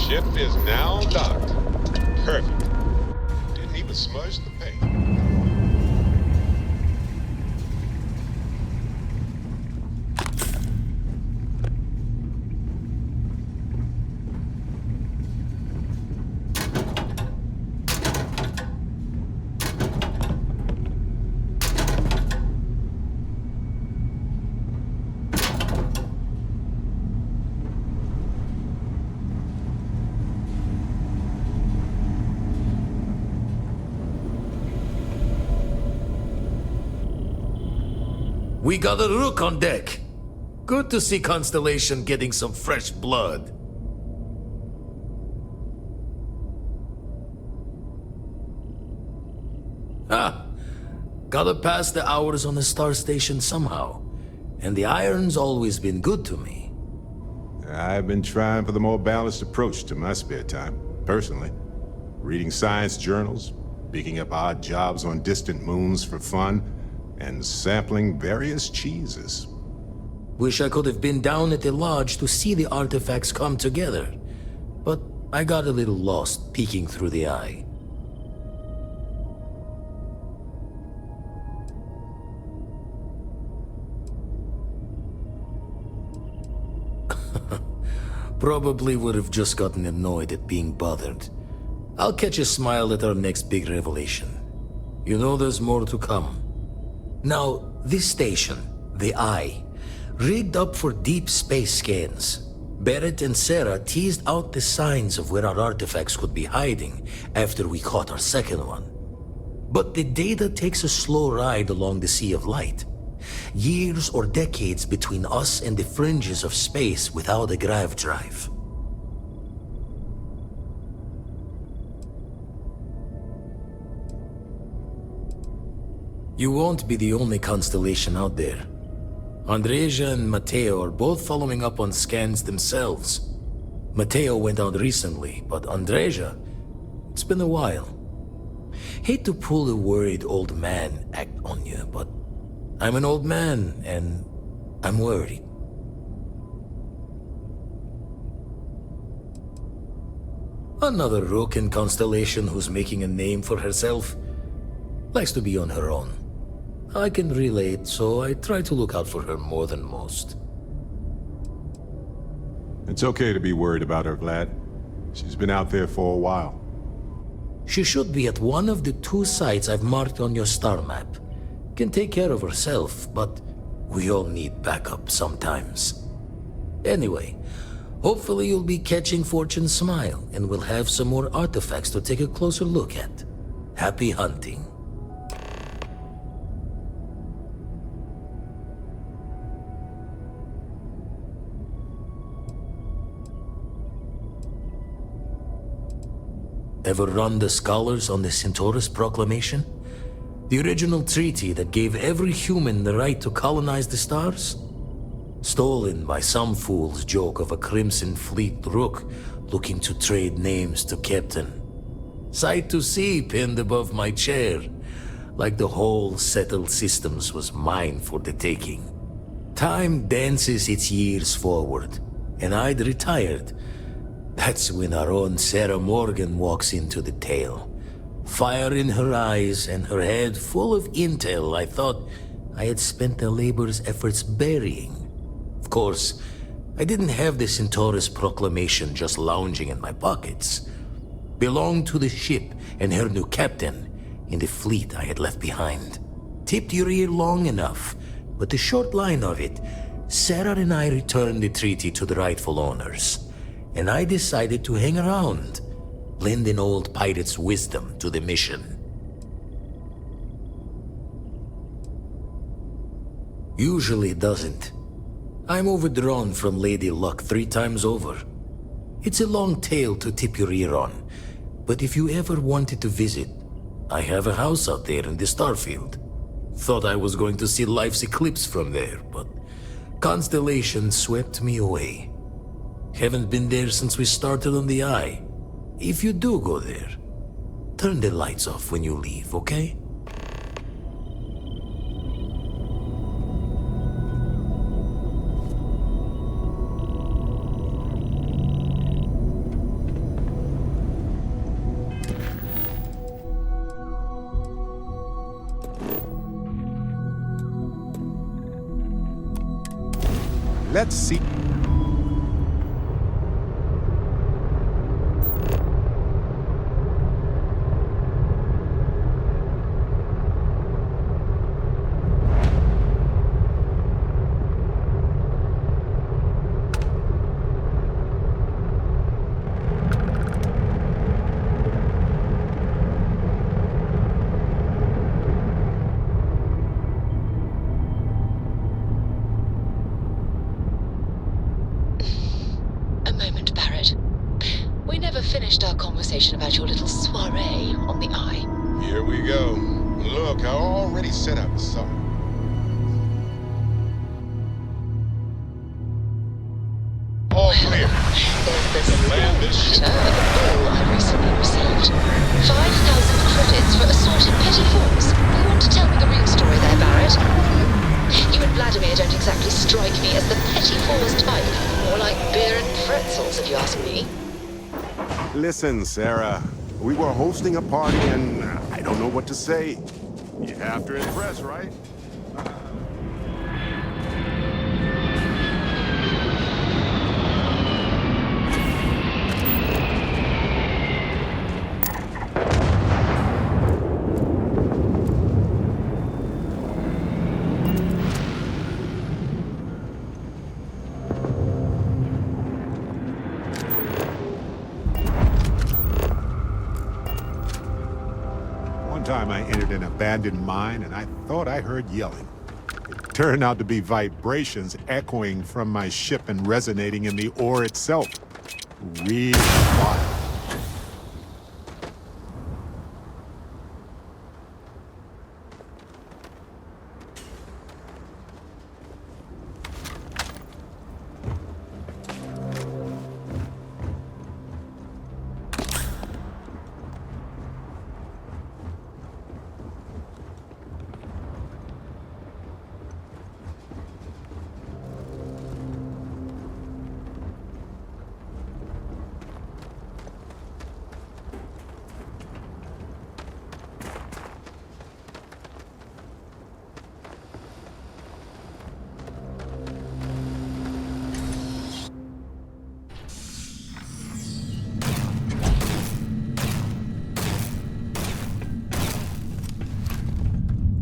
Ship is now docked. Perfect. Didn't even smudge the paint. We got a rook on deck. Good to see Constellation getting some fresh blood. Gotta pass the hours on the star station somehow. And the iron's always been good to me. I've been trying for the more balanced approach to my spare time, personally. Reading science journals, picking up odd jobs on distant moons for fun, and sampling various cheeses. Wish I could have been down at the lodge to see the artifacts come together. But I got a little lost peeking through the eye. Probably would have just gotten annoyed at being bothered. I'll catch a smile at our next big revelation. You know there's more to come. Now, this station, the Eye, rigged up for deep space scans. Barrett and Sarah teased out the signs of where our artifacts could be hiding after we caught our second one. But the data takes a slow ride along the Sea of Light. Years or decades between us and the fringes of space without a grav drive. You won't be the only constellation out there. Andreja and Matteo are both following up on scans themselves. Matteo went out recently, but Andreja, it's been a while. Hate to pull a worried old man act on you, but I'm an old man, and I'm worried. Another rook in Constellation who's making a name for herself. Likes to be on her own. I can relate, so I try to look out for her more than most. It's okay to be worried about her, Vlad. She's been out there for a while. She should be at one of the 2 sites I've marked on your star map. Can take care of herself, but we all need backup sometimes. Anyway, hopefully you'll be catching Fortune's smile, and we'll have some more artifacts to take a closer look at. Happy hunting. Ever run the scholars on the Centaurus Proclamation? The original treaty that gave every human the right to colonize the stars? Stolen by some fool's joke of a Crimson Fleet rook looking to trade names to Captain. Sight to see pinned above my chair, like the whole settled systems was mine for the taking. Time dances its years forward, and I'd retired. That's when our own Sarah Morgan walks into the tale. Fire in her eyes and her head full of intel I thought I had spent the labor's efforts burying. Of course, I didn't have the Centaurus Proclamation just lounging in my pockets. Belonged to the ship and her new captain in the fleet I had left behind. Tipped your ear long enough, But the short line of it, Sarah and I returned the treaty to the rightful owners, and I decided to hang around, lend an old pirate's wisdom to the mission. Usually it doesn't. I'm overdrawn from Lady Luck 3 times over. It's a long tale to tip your ear on, but if you ever wanted to visit, I have a house out there in the Starfield. Thought I was going to see life's eclipse from there, but constellations swept me away. Haven't been there since we started on the Eye. If you do go there, turn the lights off when you leave, okay? Let's see. Finished our conversation about your little soiree on the Eye. Here we go. Look, I already set up some. All clear. There's the letter of a bill I recently received. 5,000 credits for assorted petty falls. You want to tell me the real story there, Barrett? You and Vladimir don't exactly strike me as the petty falls type. More like beer and pretzels, if you ask me. Listen, Sarah, we were hosting a party and I don't know what to say. You have to impress, right? Time I entered an abandoned mine and I thought I heard yelling. It turned out to be vibrations echoing from my ship and resonating in the ore itself. Really wild.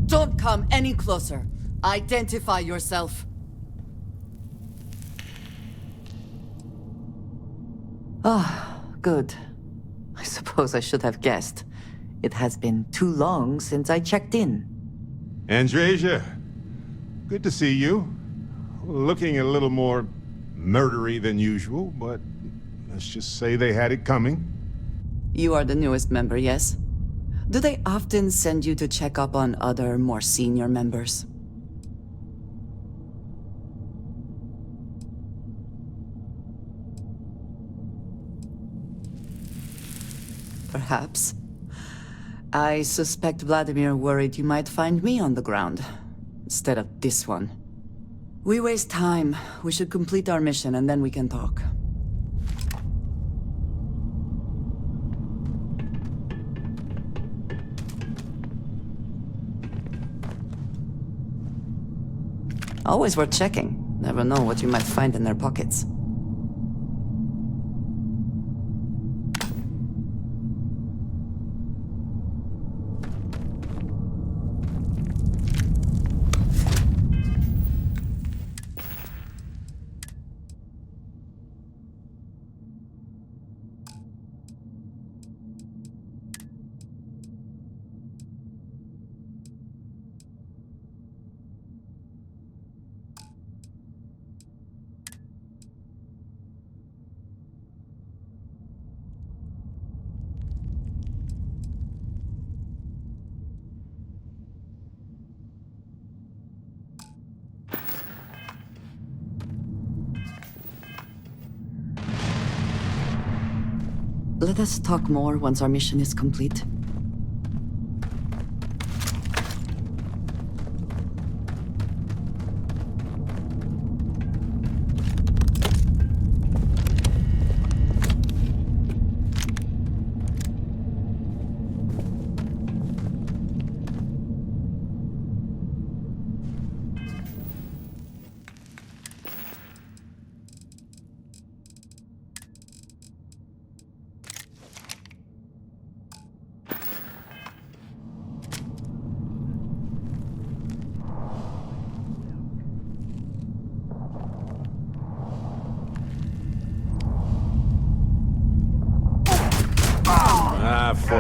Don't come any closer. Identify yourself. Ah, good. I suppose I should have guessed. It has been too long since I checked in. Andresia, good to see you. Looking a little more murdery than usual, but let's just say they had it coming. You are the newest member, yes? Do they often send you to check up on other, more senior members? Perhaps. I suspect Vladimir worried you might find me on the ground, instead of this one. We waste time. We should complete our mission and then we can talk. Always worth checking. Never know what you might find in their pockets. Let us talk more once our mission is complete.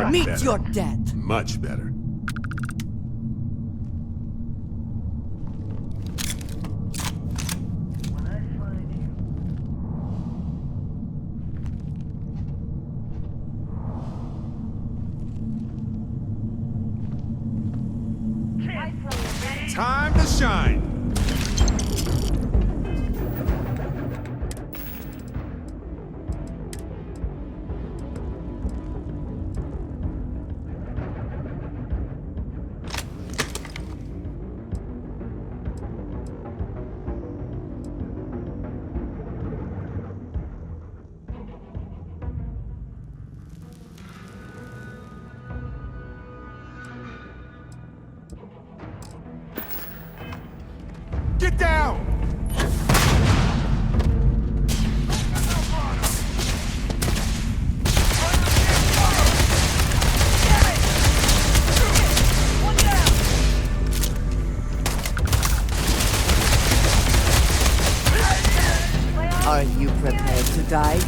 Meet better. Your death. Much better. Time to shine. Get down! Are you prepared to die?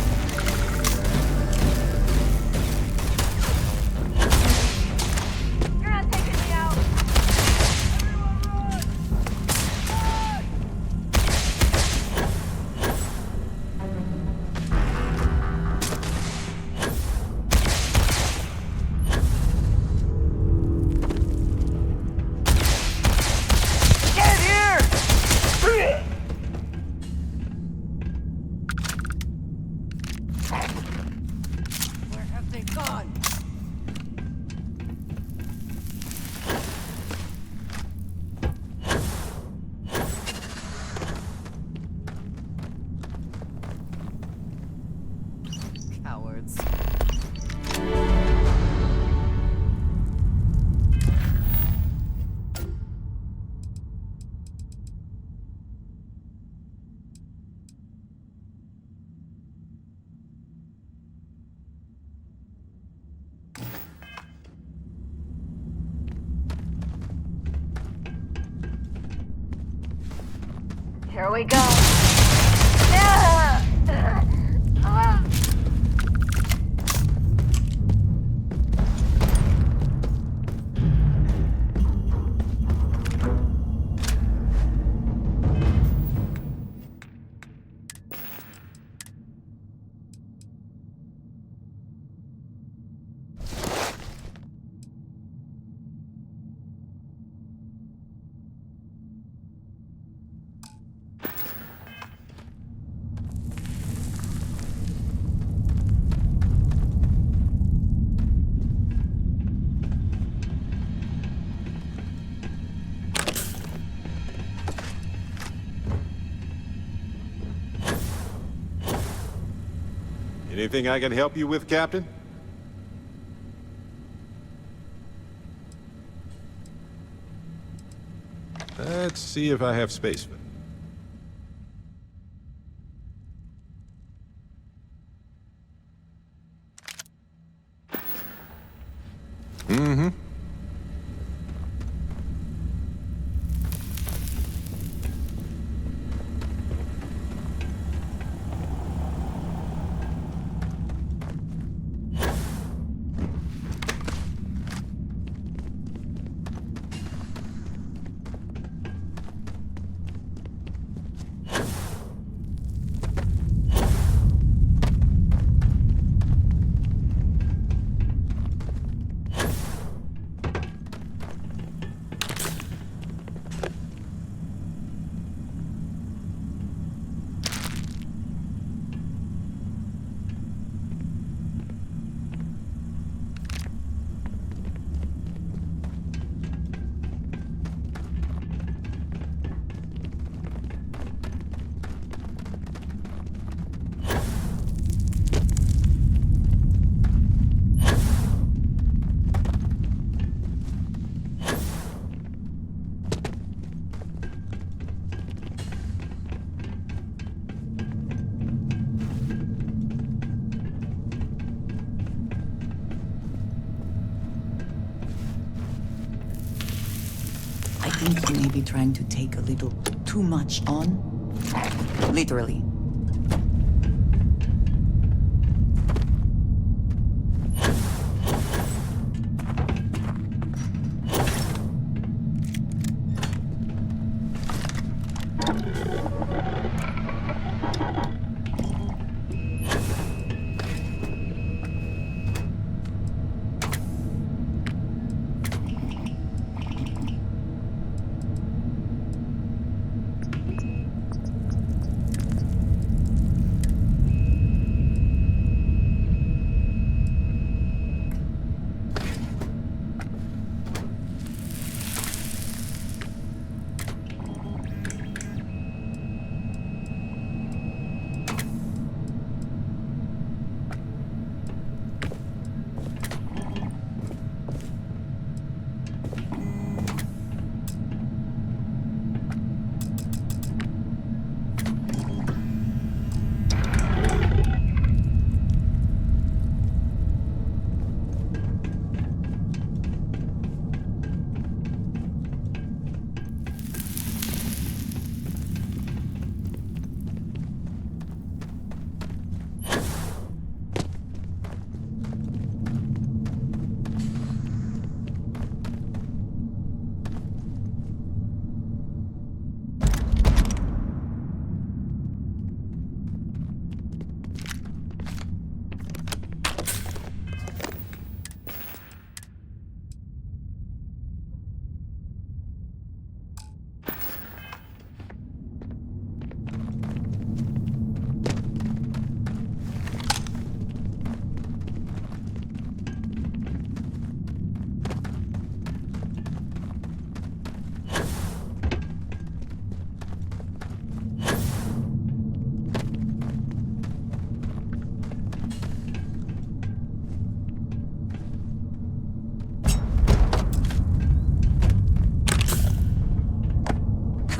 Cowards. Here we go. Yeah. Anything I can help you with, Captain? Let's see if I have space for it. Mm-hmm. think you may be trying to take a little too much on. Literally.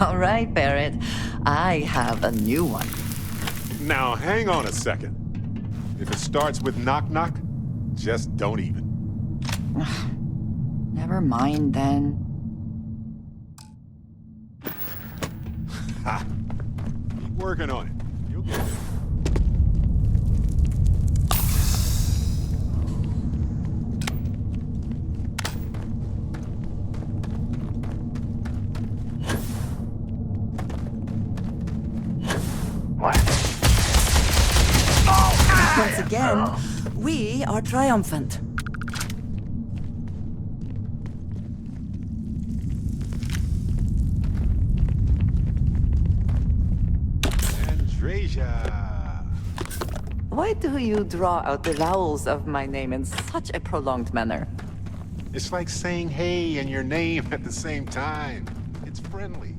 All right, Barrett. I have a new one. Now, hang on a second. If it starts with knock knock, just don't even. Never mind, then. Ha! Keep working on it. You'll get there. Once again, we are triumphant. Andreja! Why do you draw out the vowels of my name in such a prolonged manner? It's like saying hey and your name at the same time. It's friendly.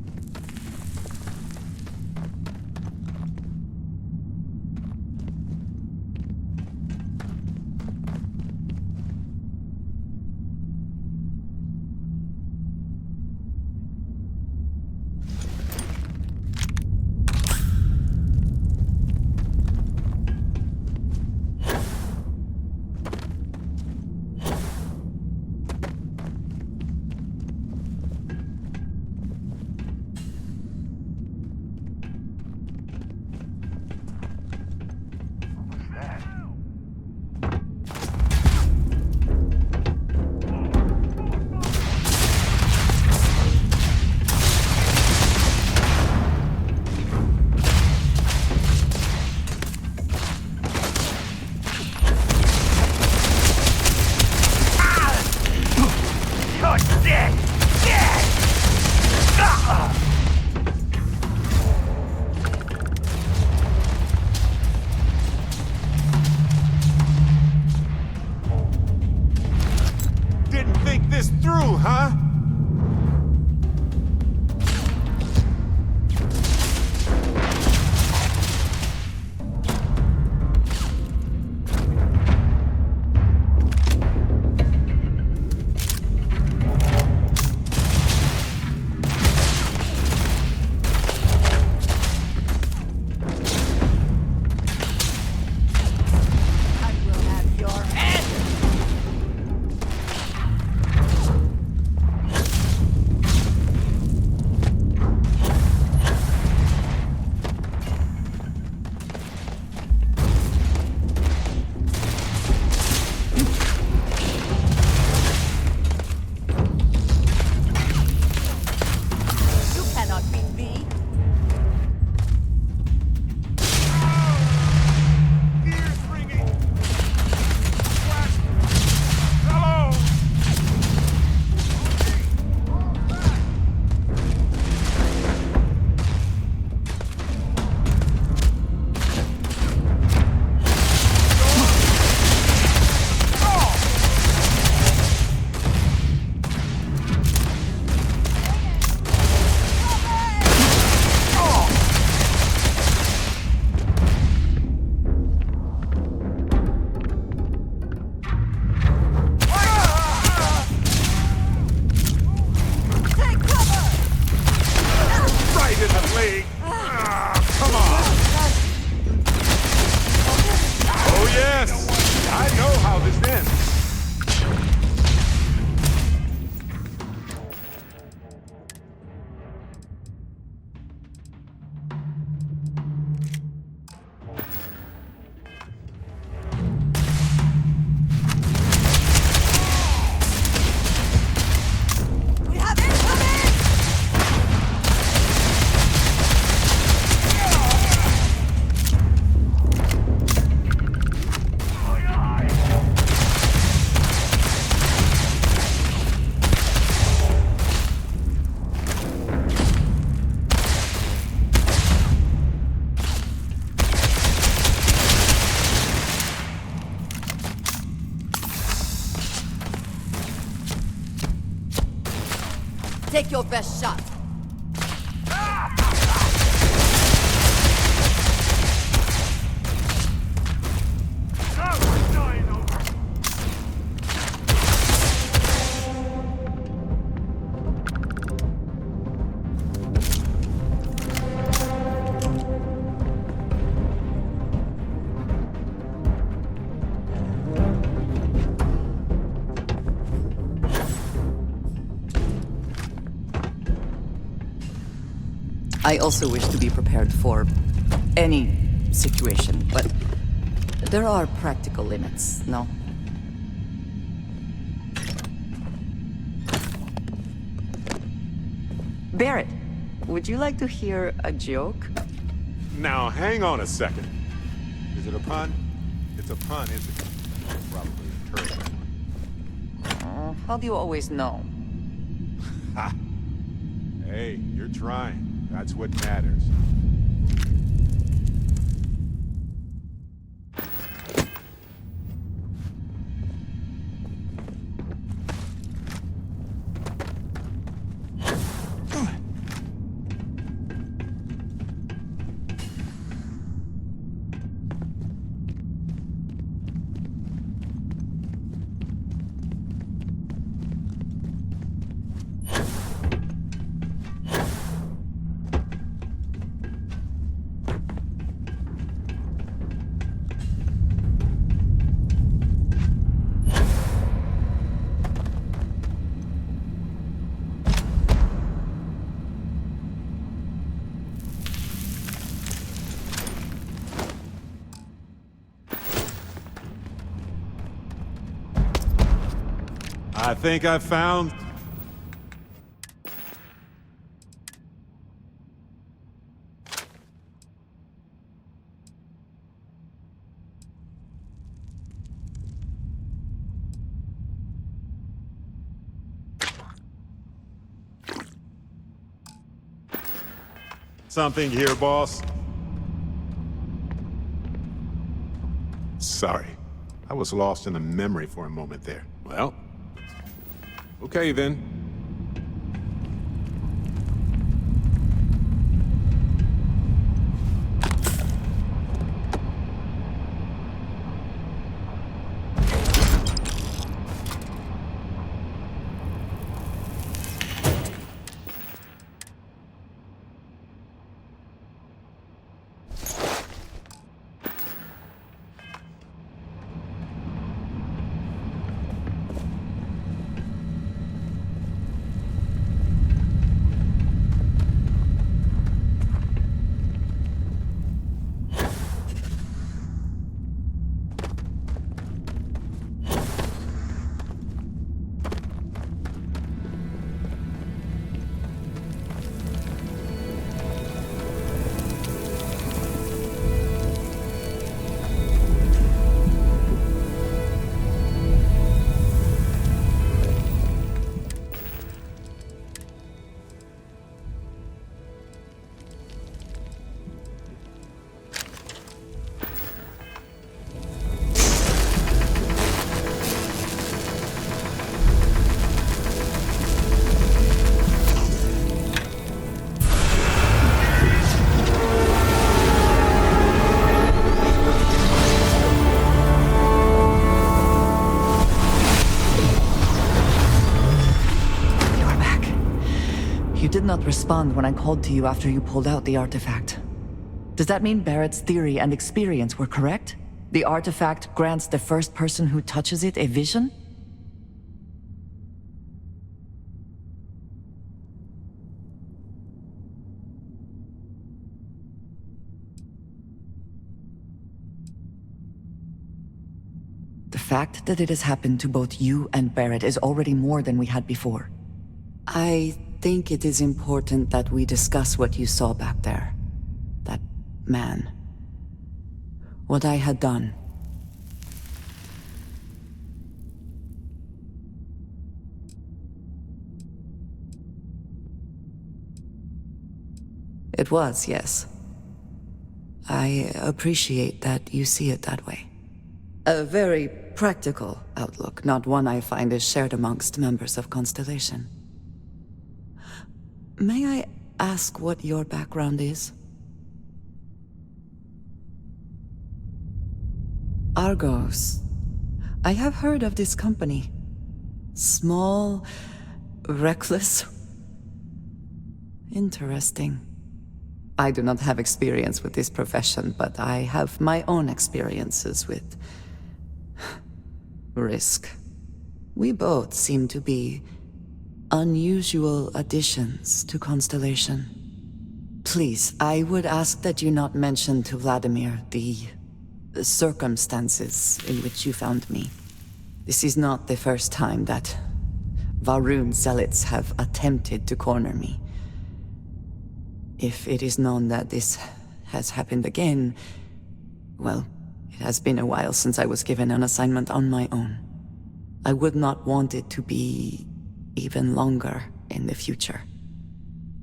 Take your best shot. I also wish to be prepared for any situation, but there are practical limits, no? Barrett, would you like to hear a joke? Now, hang on a second. Is it a pun? It's a pun, isn't it? Probably a terrible one. How do you always know? Ha! Hey, you're trying. That's what matters. I think I found... something here, boss. Sorry. I was lost in a memory for a moment there. Well... okay, then. You did not respond when I called to you after you pulled out the artifact. Does that mean Barrett's theory and experience were correct? The artifact grants the first person who touches it a vision? The fact that it has happened to both you and Barrett is already more than we had before. I think it is important that we discuss what you saw back there. That man. What I had done. It was, yes. I appreciate that you see it that way. A very practical outlook, not one I find is shared amongst members of Constellation. May I ask what your background is? Argos. I have heard of this company. Small, reckless. Interesting. I do not have experience with this profession, but I have my own experiences with risk. We both seem to be unusual additions to Constellation. Please, I would ask that you not mention to Vladimir the circumstances in which you found me. This is not the first time that Va'ruun zealots have attempted to corner me. If it is known that this has happened again, well, it has been a while since I was given an assignment on my own. I would not want it to be even longer in the future.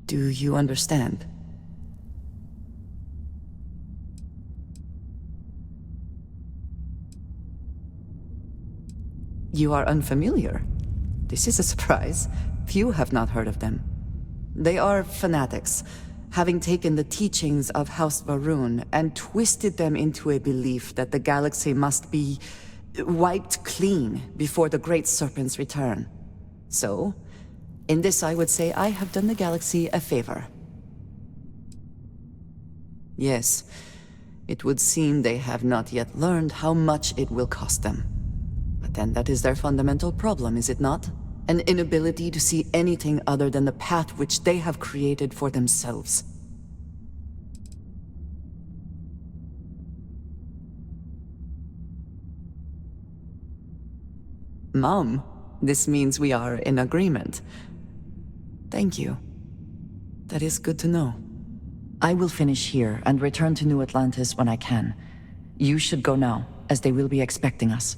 Do you understand? You are unfamiliar. This is a surprise. Few have not heard of them. They are fanatics, having taken the teachings of House Va'ruun and twisted them into a belief that the galaxy must be wiped clean before the Great Serpent's return. So, in this I would say I have done the galaxy a favor. Yes, it would seem they have not yet learned how much it will cost them. But then that is their fundamental problem, is it not? An inability to see anything other than the path which they have created for themselves. Mom, this means we are in agreement. Thank you. That is good to know. I will finish here and return to New Atlantis when I can. You should go now, as they will be expecting us.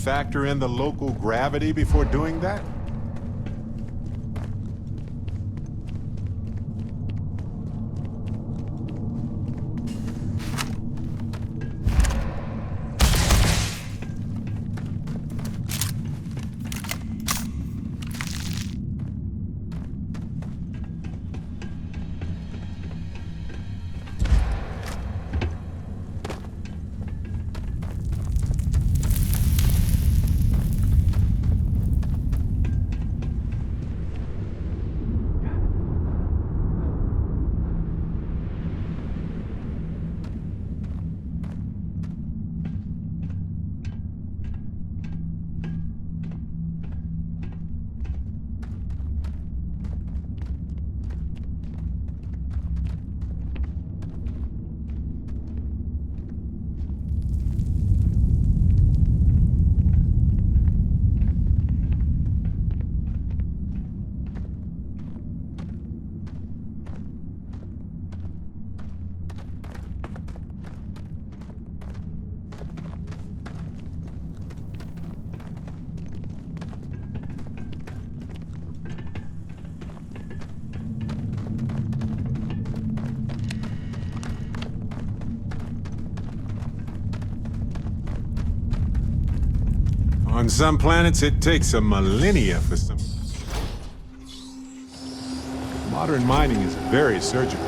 factor in the local gravity before doing that? On some planets, it takes a millennia for some... Modern mining is very surgical.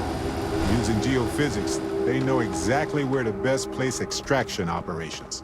Using geophysics, they know exactly where to best place extraction operations.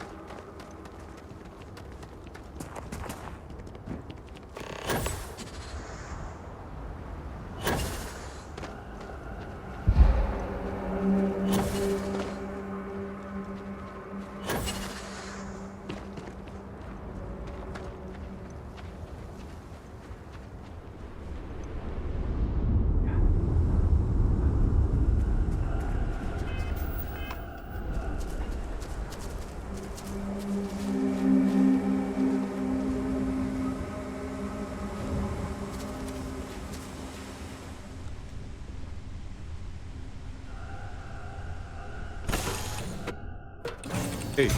Hey,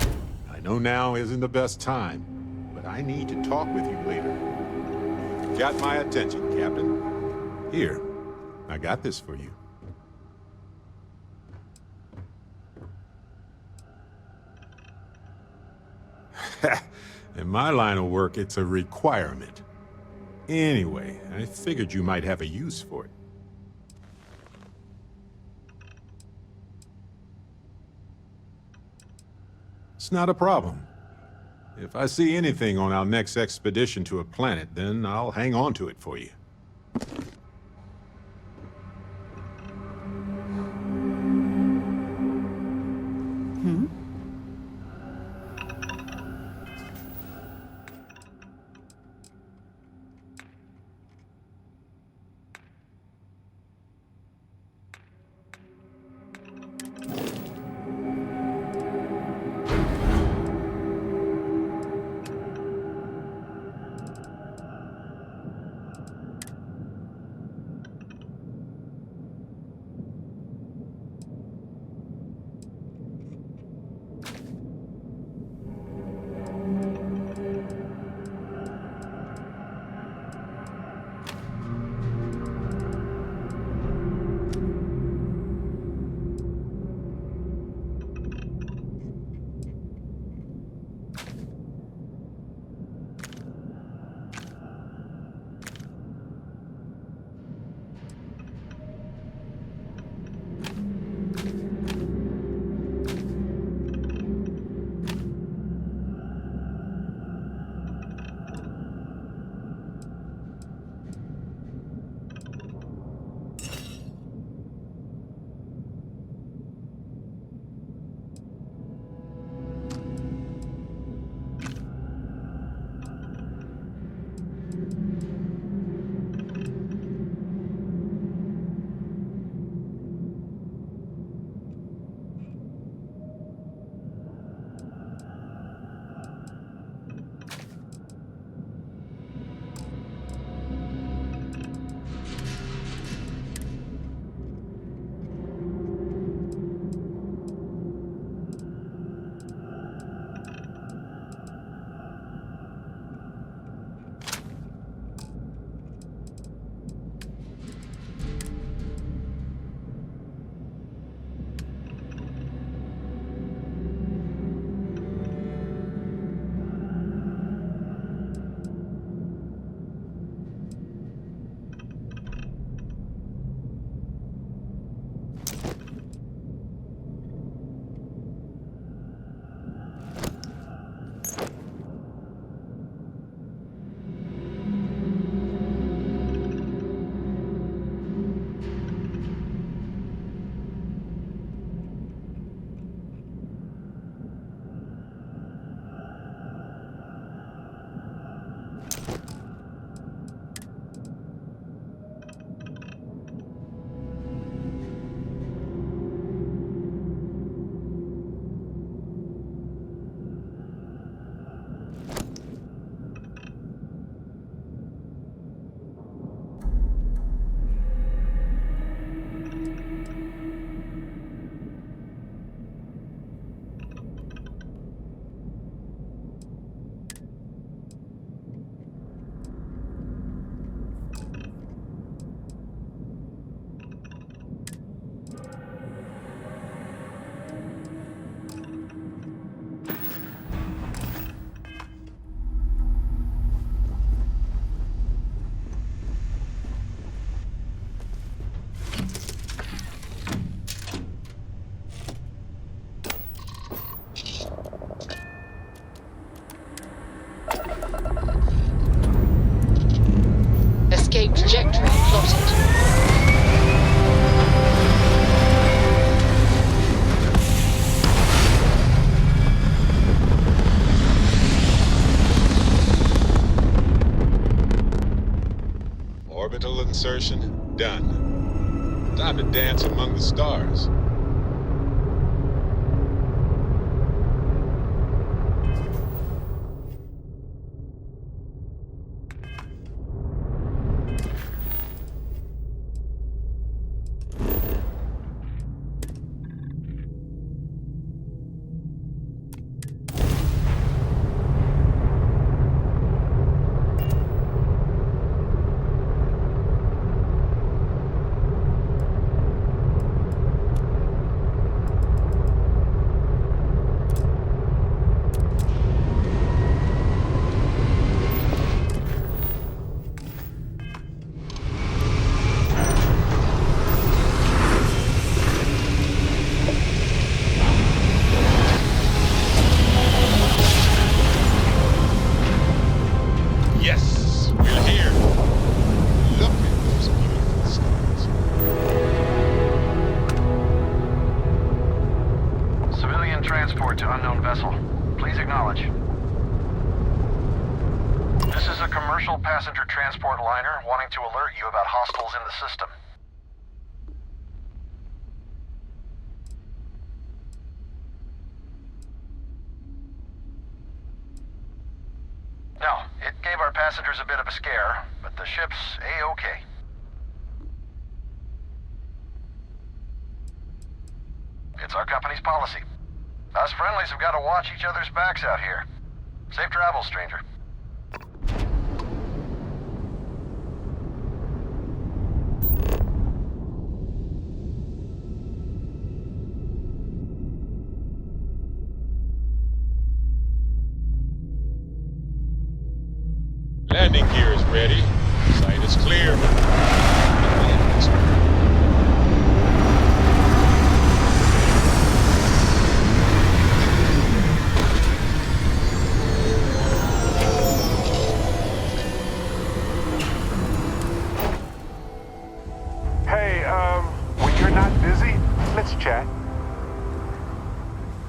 I know now isn't the best time, but I need to talk with you later. Got my attention, Captain. Here, I got this for you. In my line of work, it's a requirement. Anyway, I figured you might have a use for it. It's not a problem. If I see anything on our next expedition to a planet, then I'll hang on to it for you. insertion done. Time to dance among the stars. Passenger transport liner wanting to alert you about hostiles in the system. No, it gave our passengers a bit of a scare, but the ship's A-okay. It's our company's policy. Us friendlies have got to watch each other's backs out here. Safe travels, stranger. Landing gear is ready. Sight is clear. Hey, when you're not busy, let's chat.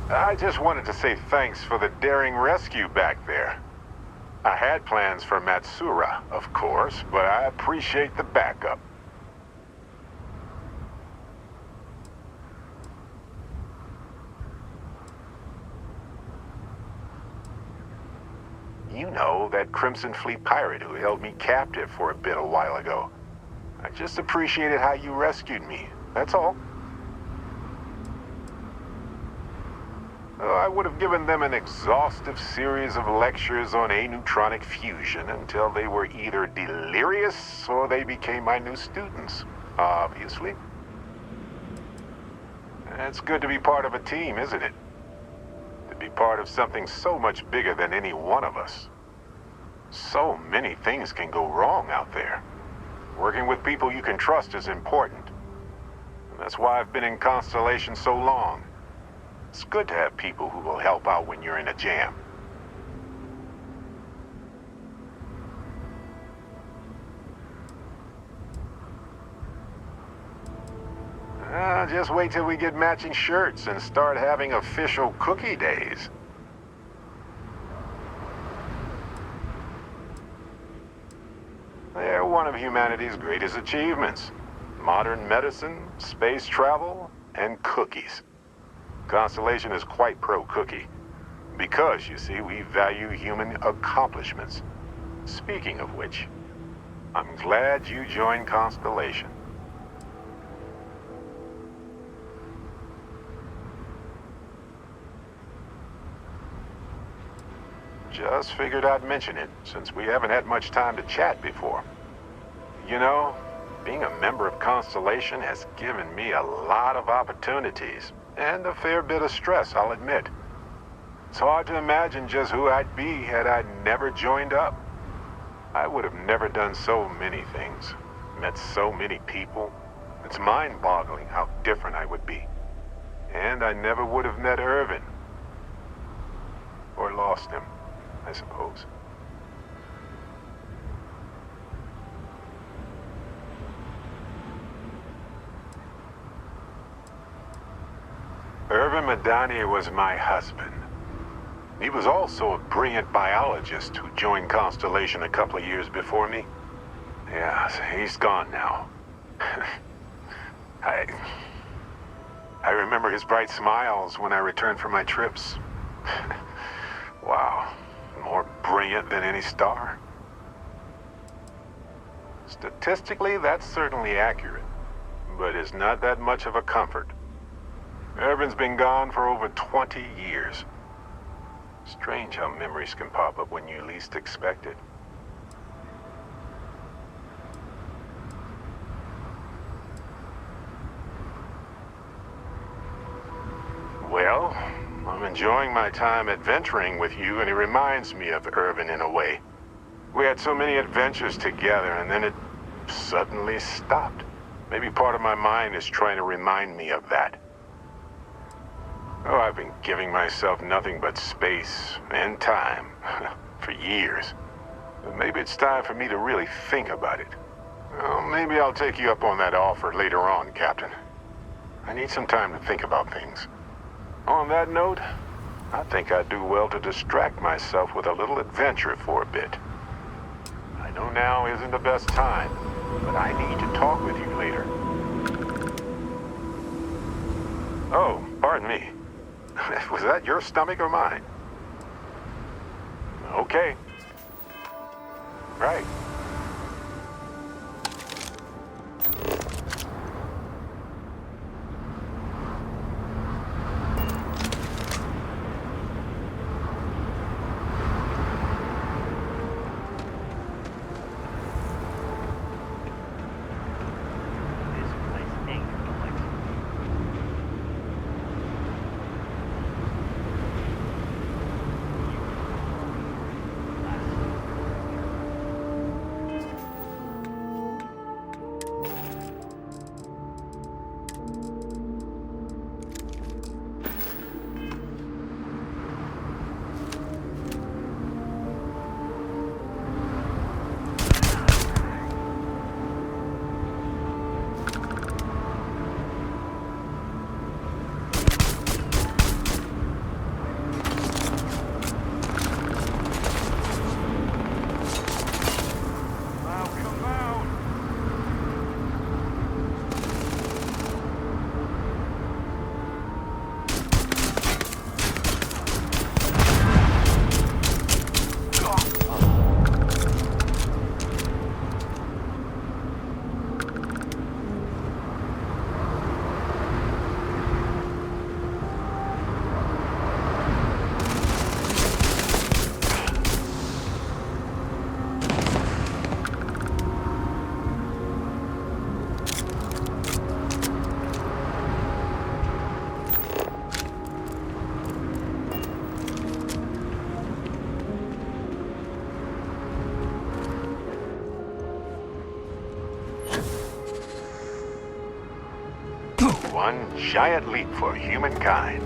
I just wanted to say thanks for the daring rescue back there. I had plans for Matsura, of course, but I appreciate the backup. You know, that Crimson Fleet pirate who held me captive for a bit a while ago. I just appreciated how you rescued me, that's all. I would have given them an exhaustive series of lectures on aneutronic fusion until they were either delirious or they became my new students, obviously. It's good to be part of a team, isn't it? To be part of something so much bigger than any one of us. So many things can go wrong out there. Working with people you can trust is important. And that's why I've been in Constellation so long. It's good to have people who will help out when you're in a jam. Just wait till we get matching shirts and start having official cookie days. They're one of humanity's greatest achievements. Modern medicine, space travel, and cookies. Constellation is quite pro-cookie. Because, you see, we value human accomplishments. Speaking of which, I'm glad you joined Constellation. Just figured I'd mention it, since we haven't had much time to chat before. You know, being a member of Constellation has given me a lot of opportunities. And a fair bit of stress, I'll admit. It's hard to imagine just who I'd be had I never joined up. I would have never done so many things, met so many people. It's mind-boggling how different I would be. And I never would have met Irvin. Or lost him, I suppose. Irvin Madani was my husband. He was also a brilliant biologist who joined Constellation a couple of years before me. Yeah, he's gone now. I remember his bright smiles when I returned from my trips. Wow, more brilliant than any star. Statistically, that's certainly accurate, but it's not that much of a comfort. Irvin's been gone for over 20 years. Strange how memories can pop up when you least expect it. Well, I'm enjoying my time adventuring with you, and it reminds me of Irvin in a way. We had so many adventures together, and then it suddenly stopped. Maybe part of my mind is trying to remind me of that. Oh, I've been giving myself nothing but space and time for years. But maybe it's time for me to really think about it. Well, maybe I'll take you up on that offer later on, Captain. I need some time to think about things. On that note, I think I'd do well to distract myself with a little adventure for a bit. I know now isn't the best time, but I need to talk with you later. Oh, pardon me. Was that your stomach or mine? Okay. Right. One giant leap for humankind.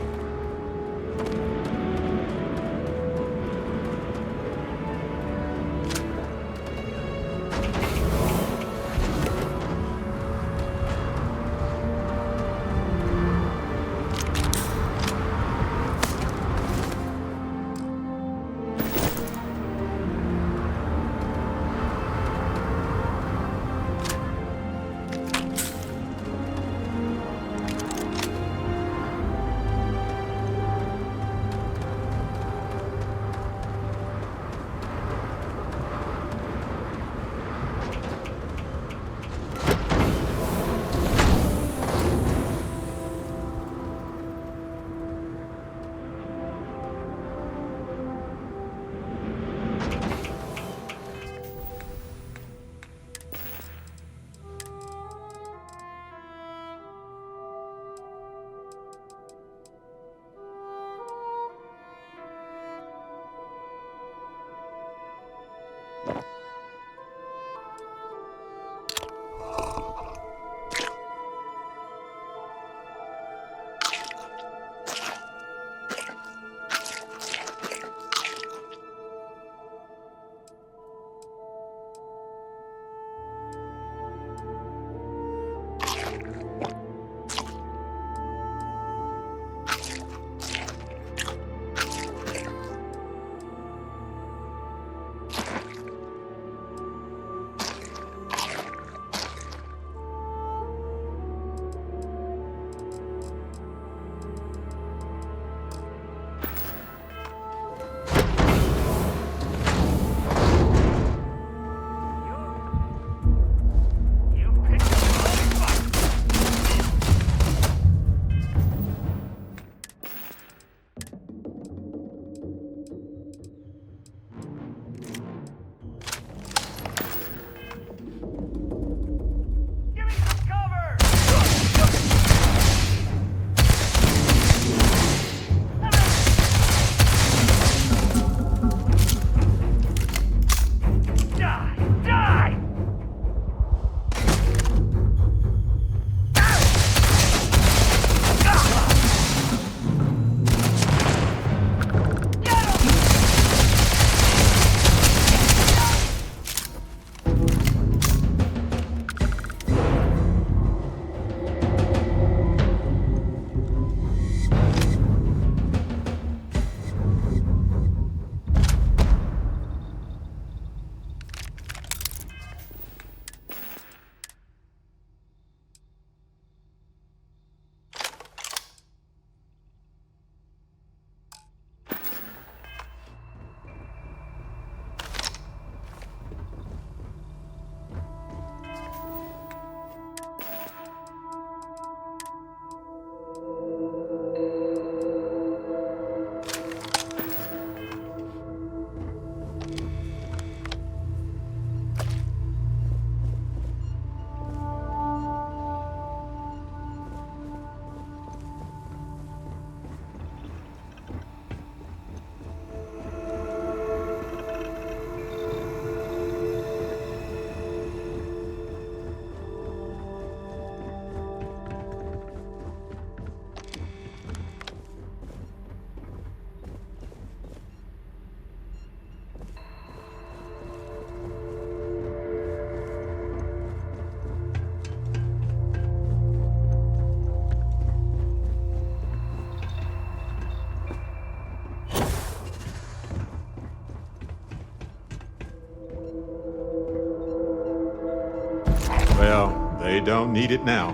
They don't need it now.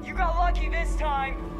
You got lucky this time!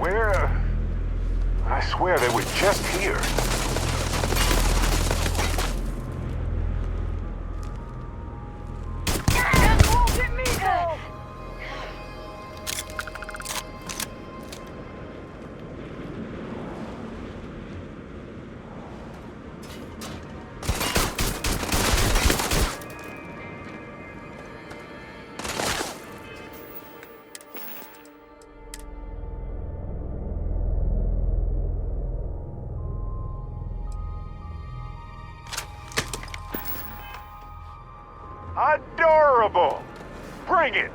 Where? I swear they were just here. Adorable! Bring it!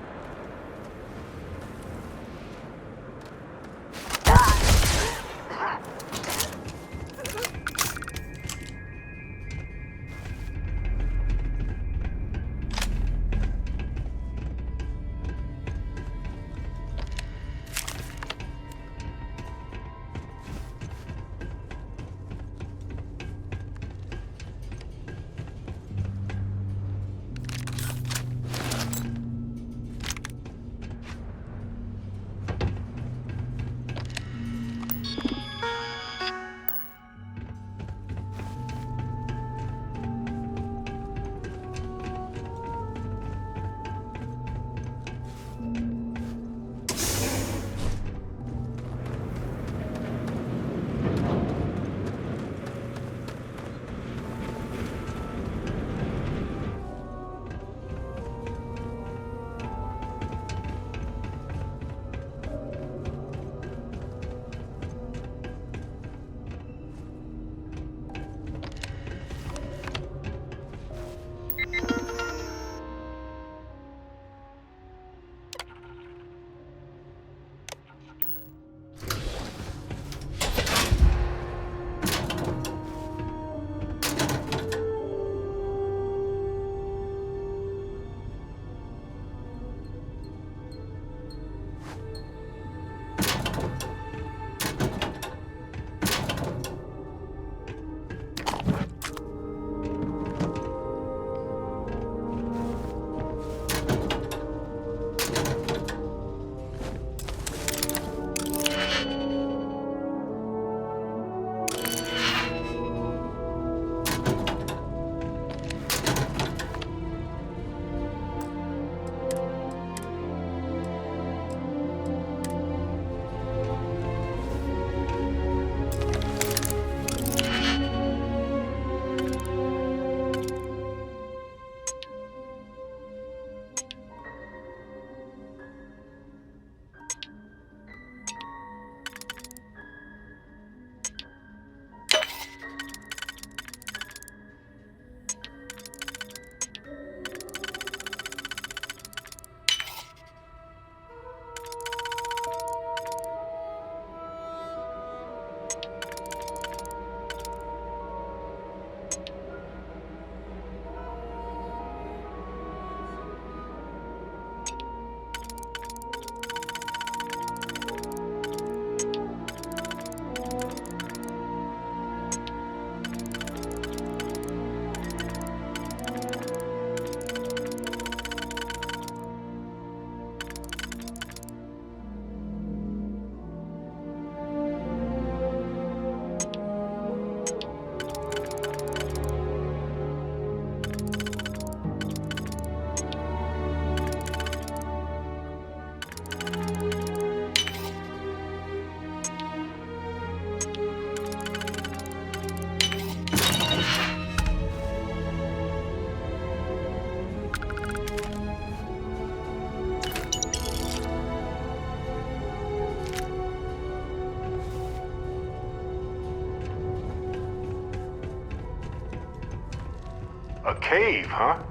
A cave, huh?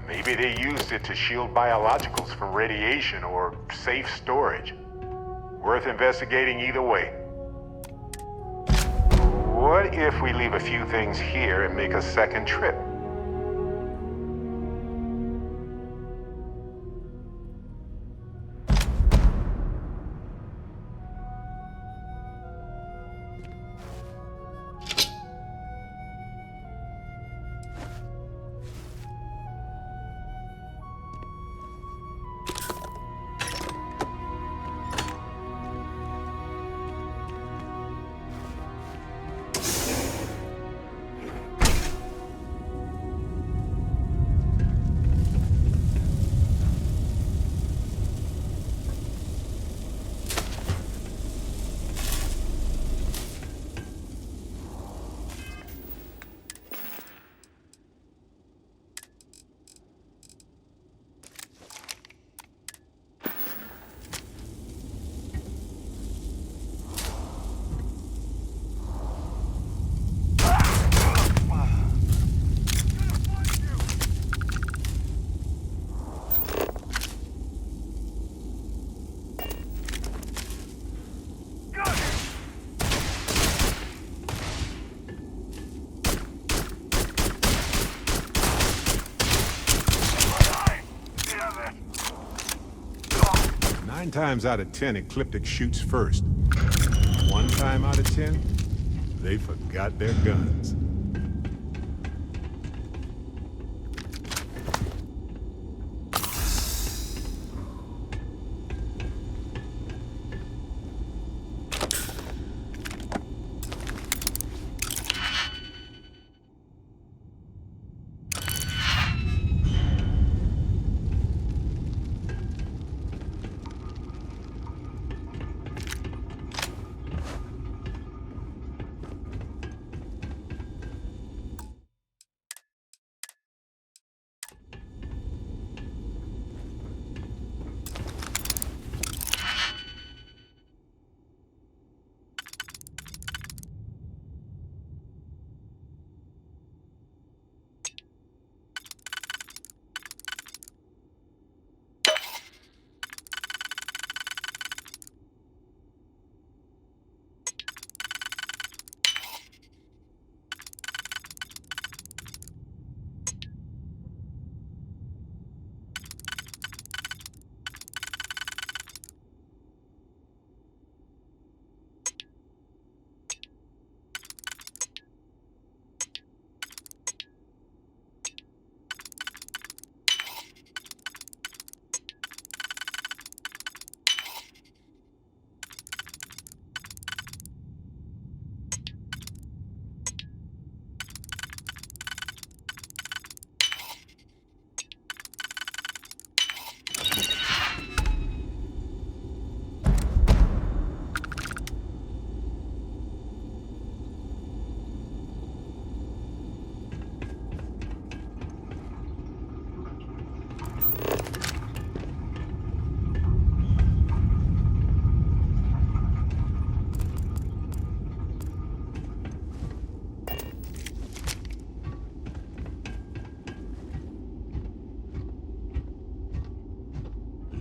Maybe they used it to shield biologicals from radiation or safe storage. Worth investigating either way. What if we leave a few things here and make a second trip? Nine times out of 10, Ecliptic shoots first. One time out of 10, they forgot their guns.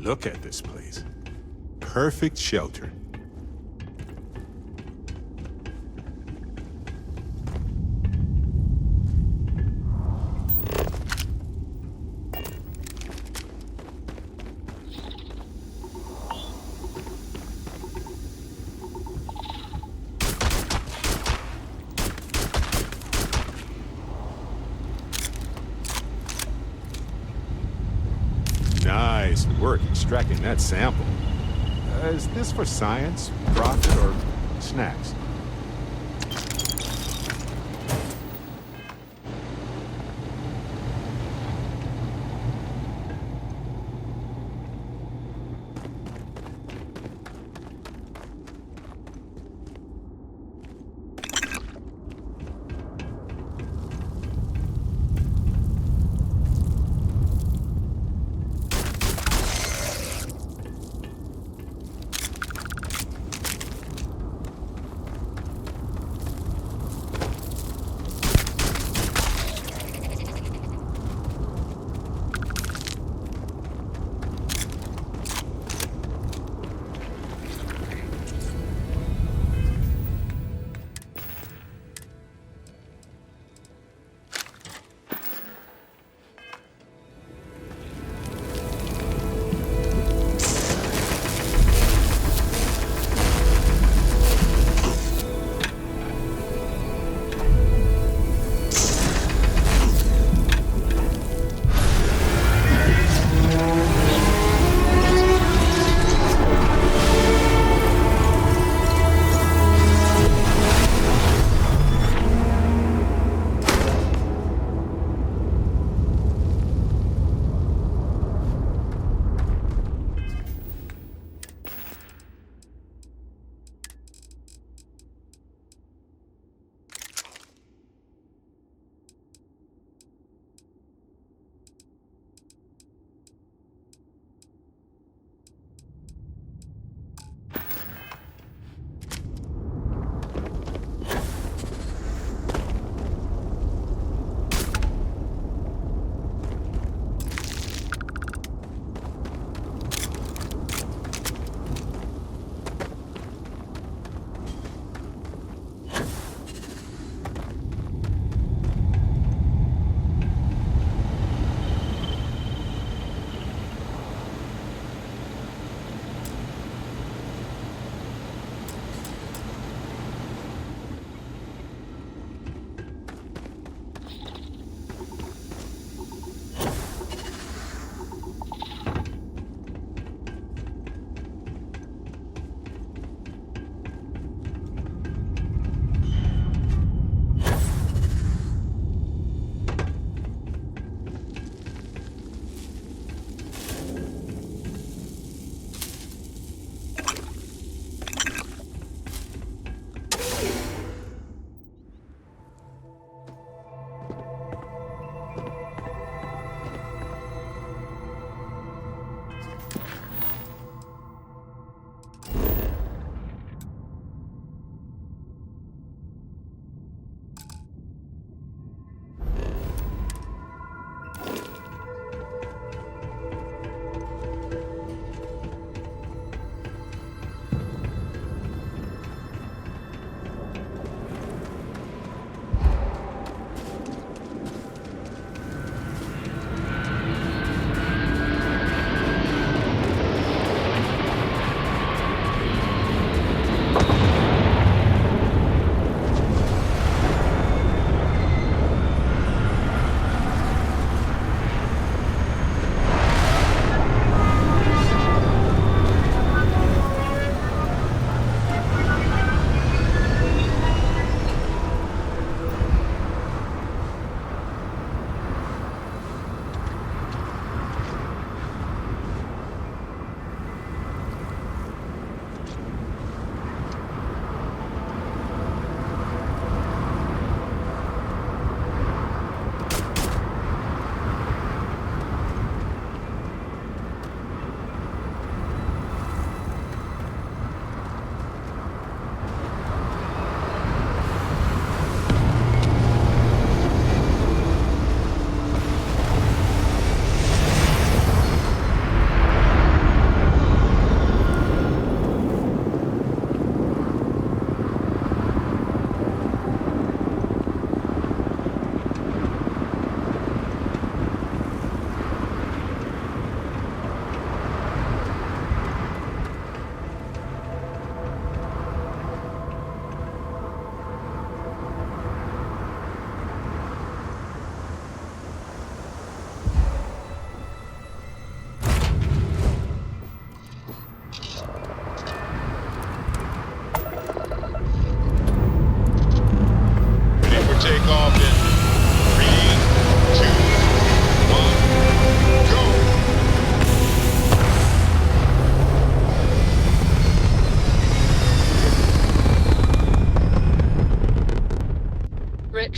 Look at this place. Perfect shelter. Nice work extracting that sample. Is this for science, profit, or snacks?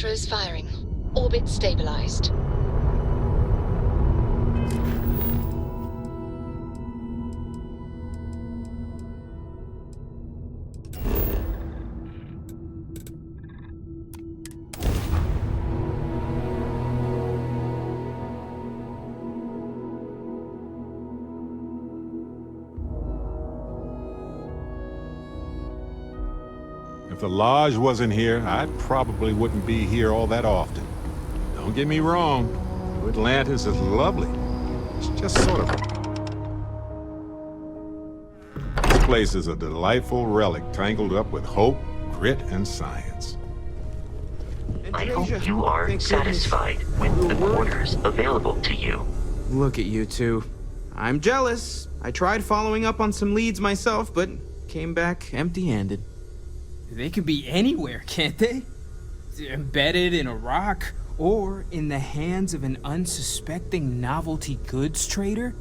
Retros firing. Orbit stabilized. If the Lodge wasn't here, I probably wouldn't be here all that often. Don't get me wrong, New Atlantis is lovely. It's just sort of... This place is a delightful relic tangled up with hope, grit, and science. I hope you are satisfied with the quarters available to you. Look at you two. I'm jealous. I tried following up on some leads myself, but came back empty-handed. They can be anywhere, can't they? Embedded in a rock, or in the hands of an unsuspecting novelty goods trader?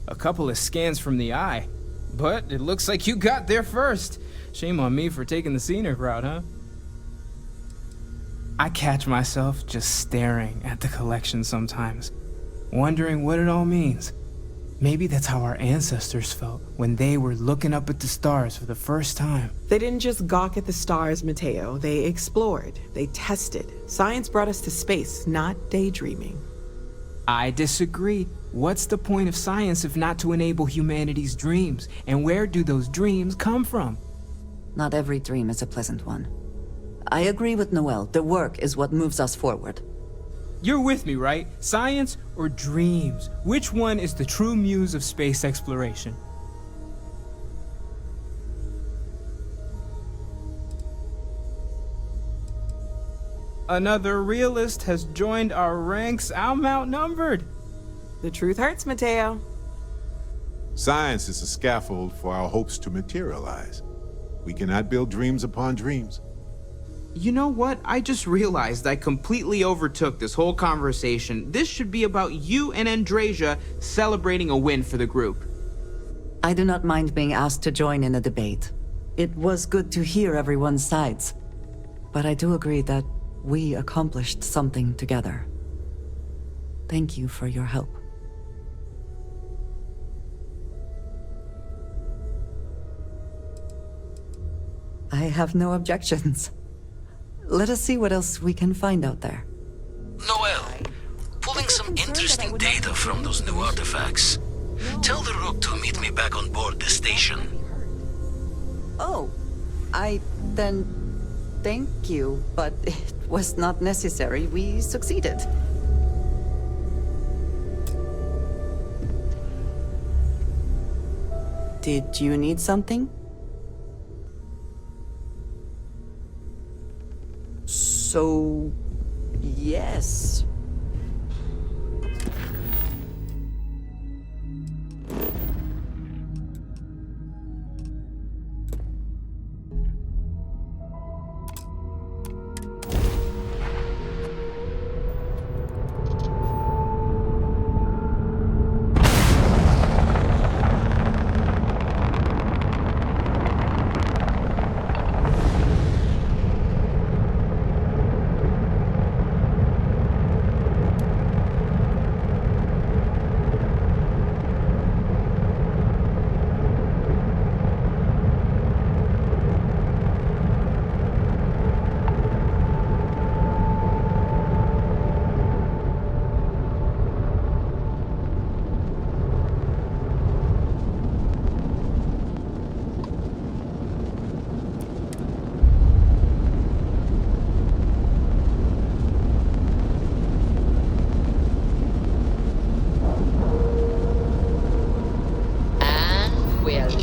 A couple of scans from the eye, but it looks like you got there first. Shame on me for taking the scenic route, huh? I catch myself just staring at the collection sometimes, wondering what it all means. Maybe that's how our ancestors felt when they were looking up at the stars for the first time. They didn't just gawk at the stars, Mateo. They explored. They tested. Science brought us to space, not daydreaming. I disagree. What's the point of science if not to enable humanity's dreams? And where do those dreams come from? Not every dream is a pleasant one. I agree with Noel. The work is what moves us forward. You're with me, right? Science or dreams? Which one is the true muse of space exploration? Another realist has joined our ranks. I'm outnumbered. The truth hurts, Mateo. Science is a scaffold for our hopes to materialize. We cannot build dreams upon dreams. You know what? I just realized I completely overtook this whole conversation. This should be about you and Andrasia celebrating a win for the group. I do not mind being asked to join in a debate. It was good to hear everyone's sides. But I do agree that we accomplished something together. Thank you for your help. I have no objections. Let us see what else we can find out there. Noel, pulling some interesting data from those new artifacts. Tell the Rook to meet me back on board the station. Oh, then thank you, but it was not necessary. We succeeded. Did you need something? So, yes.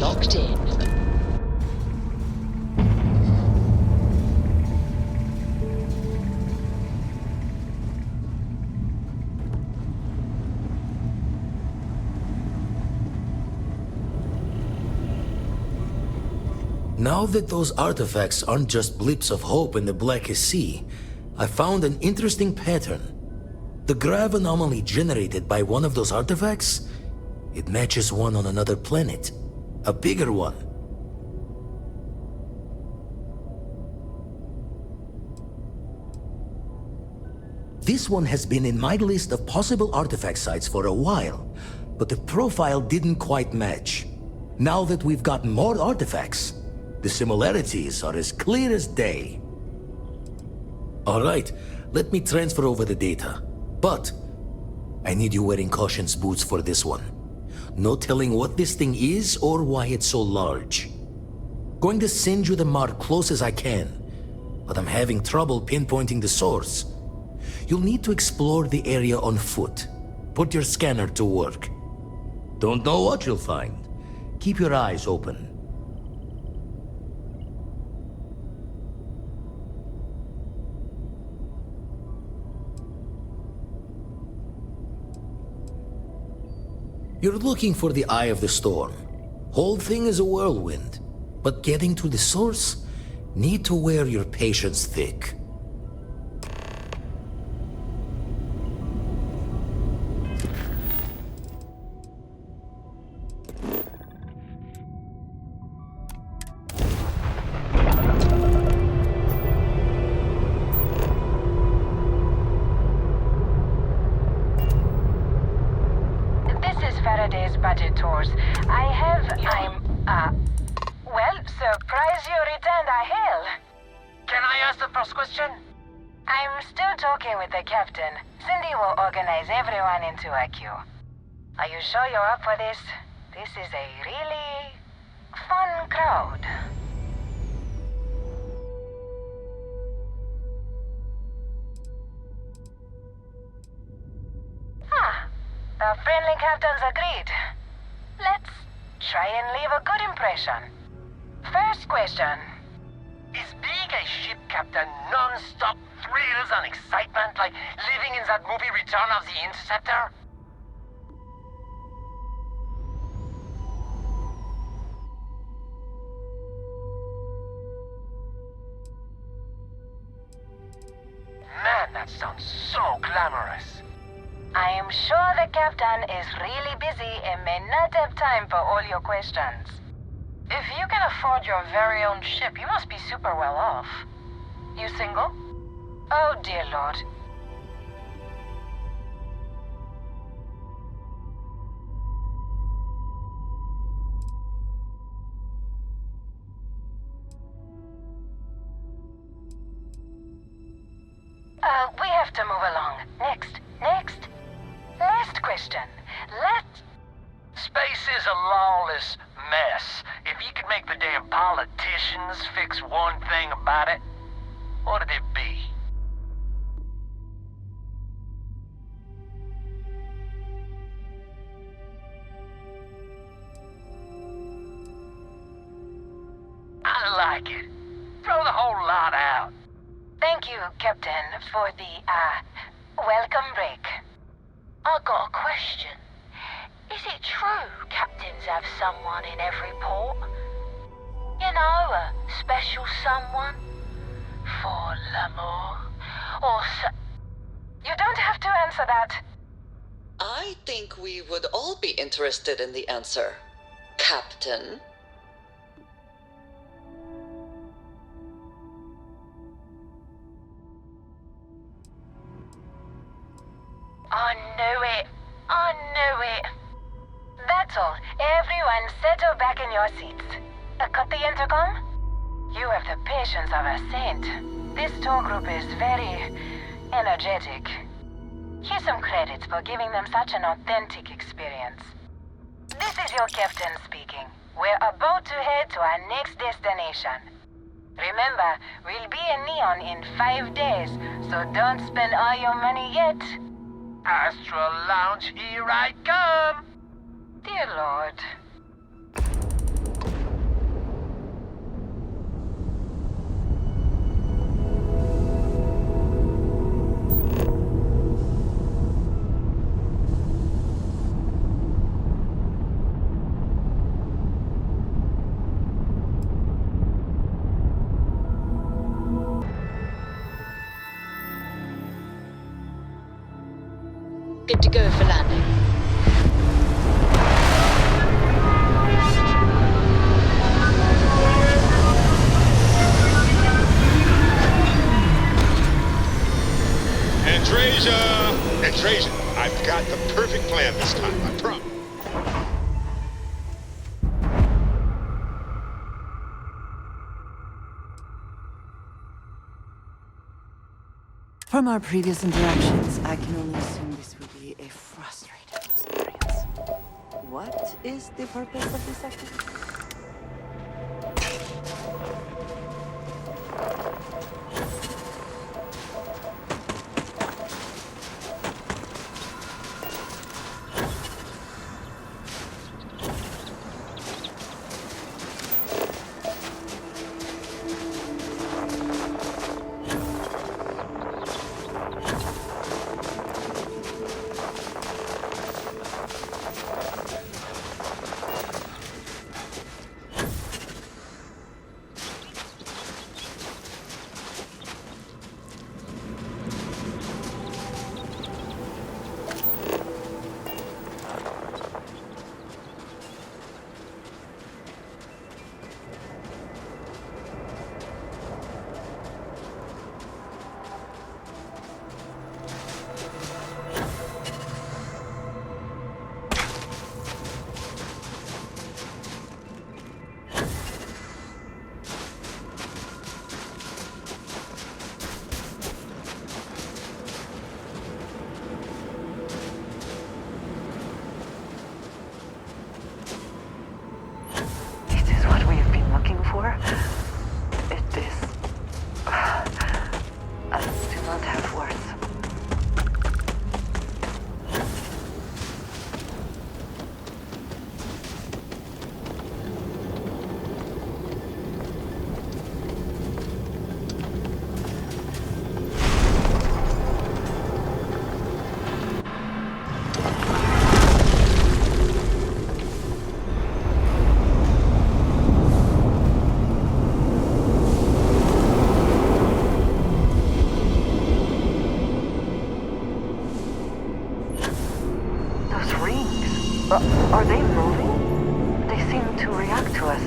Locked in. Now that those artifacts aren't just blips of hope in the blackest sea, I found an interesting pattern. The grav anomaly generated by one of those artifacts It matches one on another planet. A bigger one. This one has been in my list of possible artifact sites for a while, but the profile didn't quite match. Now that we've gotten more artifacts, the similarities are as clear as day. All right, let me transfer over the data. But I need you wearing caution's boots for this one. No telling what this thing is or why it's so large. Going to send you the mark close as I can, but I'm having trouble pinpointing the source. You'll need to explore the area on foot. Put your scanner to work. Don't know what you'll find. Keep your eyes open. You're looking for the eye of the storm. Whole thing is a whirlwind, but getting to the source, need to wear your patience thick. Budget tours. Well, surprise you returned a hail. Can I ask the first question? I'm still talking with the captain. Cindy will organize everyone into a queue. Are you sure you're up for this? This is a really fun crowd. The friendly captains agreed. Let's try and leave a good impression. First question. Is being a ship captain non-stop thrills and excitement like living in that movie Return of the Interceptor? Man, that sounds so glamorous. I am sure the captain is really busy and may not have time for all your questions. If you can afford your very own ship, you must be super well off. You single? Oh, dear Lord. We have to move along. Next. Last question. Space is a lawless mess. If you could make the damn politicians fix one thing about it, what'd it be? I like it. Throw the whole lot out. Thank you, Captain, for the, welcome break. I got a question. Is it true captains have someone in every port? You know, a special someone? For l'amour? Or You don't have to answer that. I think we would all be interested in the answer, Captain. I knew it. That's all. Everyone settle back in your seats. Cut the intercom? You have the patience of a saint. This tour group is very energetic. Here's some credits for giving them such an authentic experience. This is your captain speaking. We're about to head to our next destination. Remember, we'll be in Neon in 5 days, so don't spend all your money yet. Astral Lounge, here I come! Dear Lord. Good to go for landing. Andreja, I've got the perfect plan this time, I promise. From our previous interactions, I can only assume this will be a frustrating experience. What is the purpose of this activity? Are they moving? They seem to react to us.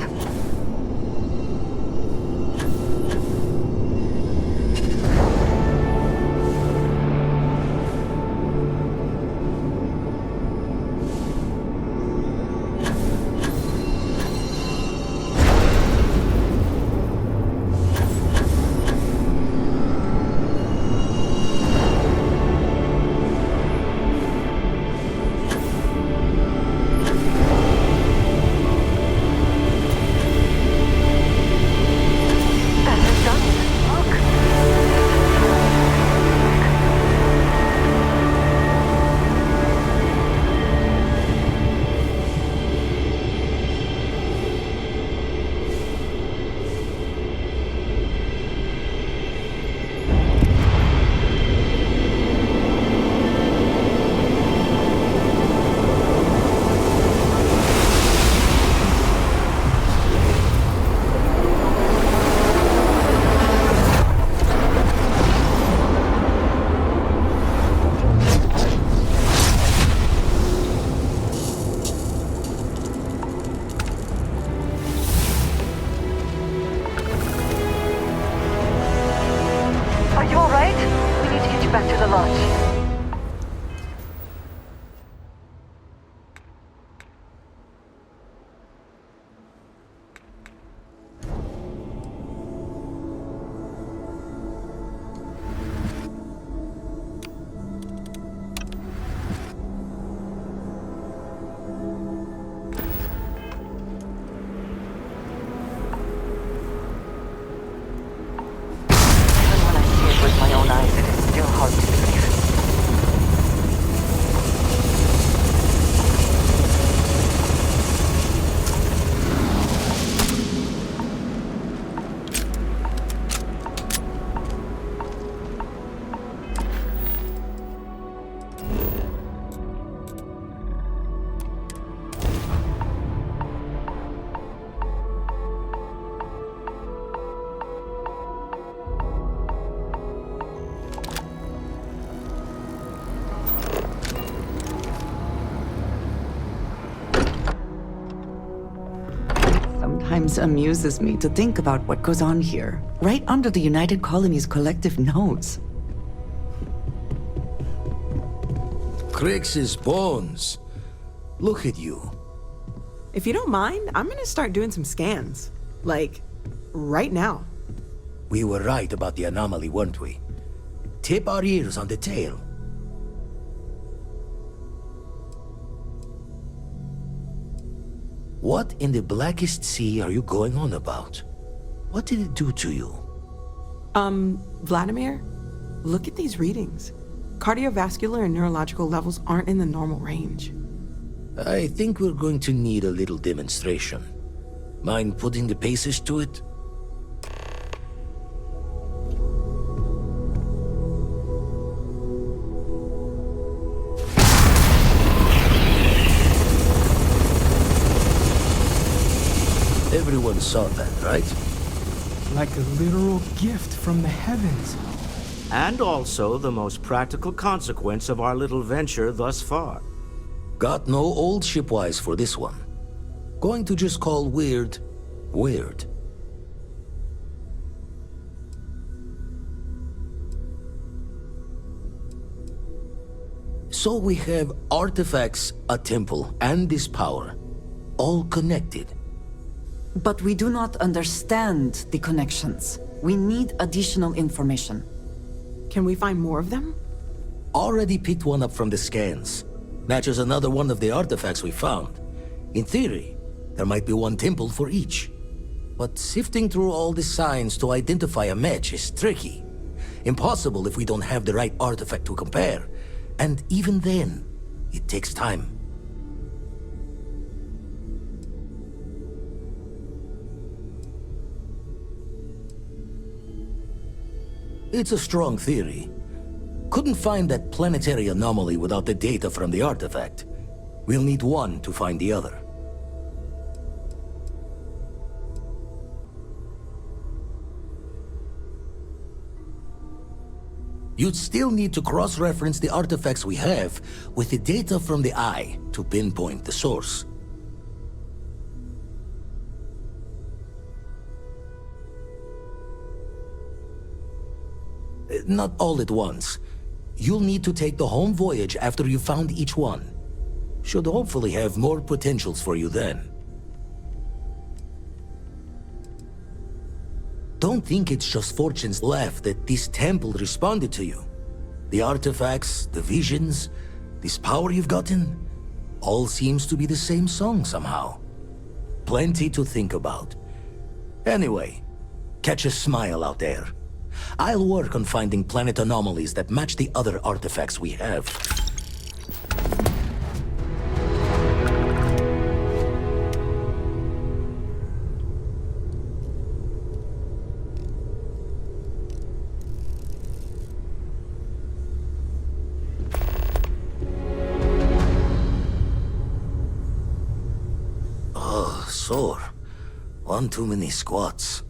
Sometimes amuses me to think about what goes on here, right under the United Colony's collective nose. Crix's bones. Look at you. If you don't mind, I'm gonna start doing some scans. Like, right now. We were right about the anomaly, weren't we? Tip our ears on the tail. What in the blackest sea are you going on about? What did it do to you? Vladimir, look at these readings. Cardiovascular and neurological levels aren't in the normal range. I think we're going to need a little demonstration. Mind putting the paces to it? Everyone saw that, right? Like a literal gift from the heavens. And also the most practical consequence of our little venture thus far. Got no old shipwise for this one. Going to just call weird, weird. So we have artifacts, a temple, and this power, all connected. But we do not understand the connections. We need additional information. Can we find more of them? Already picked one up from the scans. Matches another one of the artifacts we found. In theory, there might be one temple for each. But sifting through all the signs to identify a match is tricky. Impossible if we don't have the right artifact to compare. And even then, it takes time. It's a strong theory. Couldn't find that planetary anomaly without the data from the artifact. We'll need one to find the other. You'd still need to cross-reference the artifacts we have with the data from the Eye to pinpoint the source. Not all at once. You'll need to take the home voyage after you've found each one. Should hopefully have more potentials for you then. Don't think it's just Fortune's laugh that this temple responded to you. The artifacts, the visions, this power you've gotten, all seems to be the same song somehow. Plenty to think about. Anyway, catch a smile out there. I'll work on finding planet anomalies that match the other artifacts we have. Oh, sore. One too many squats.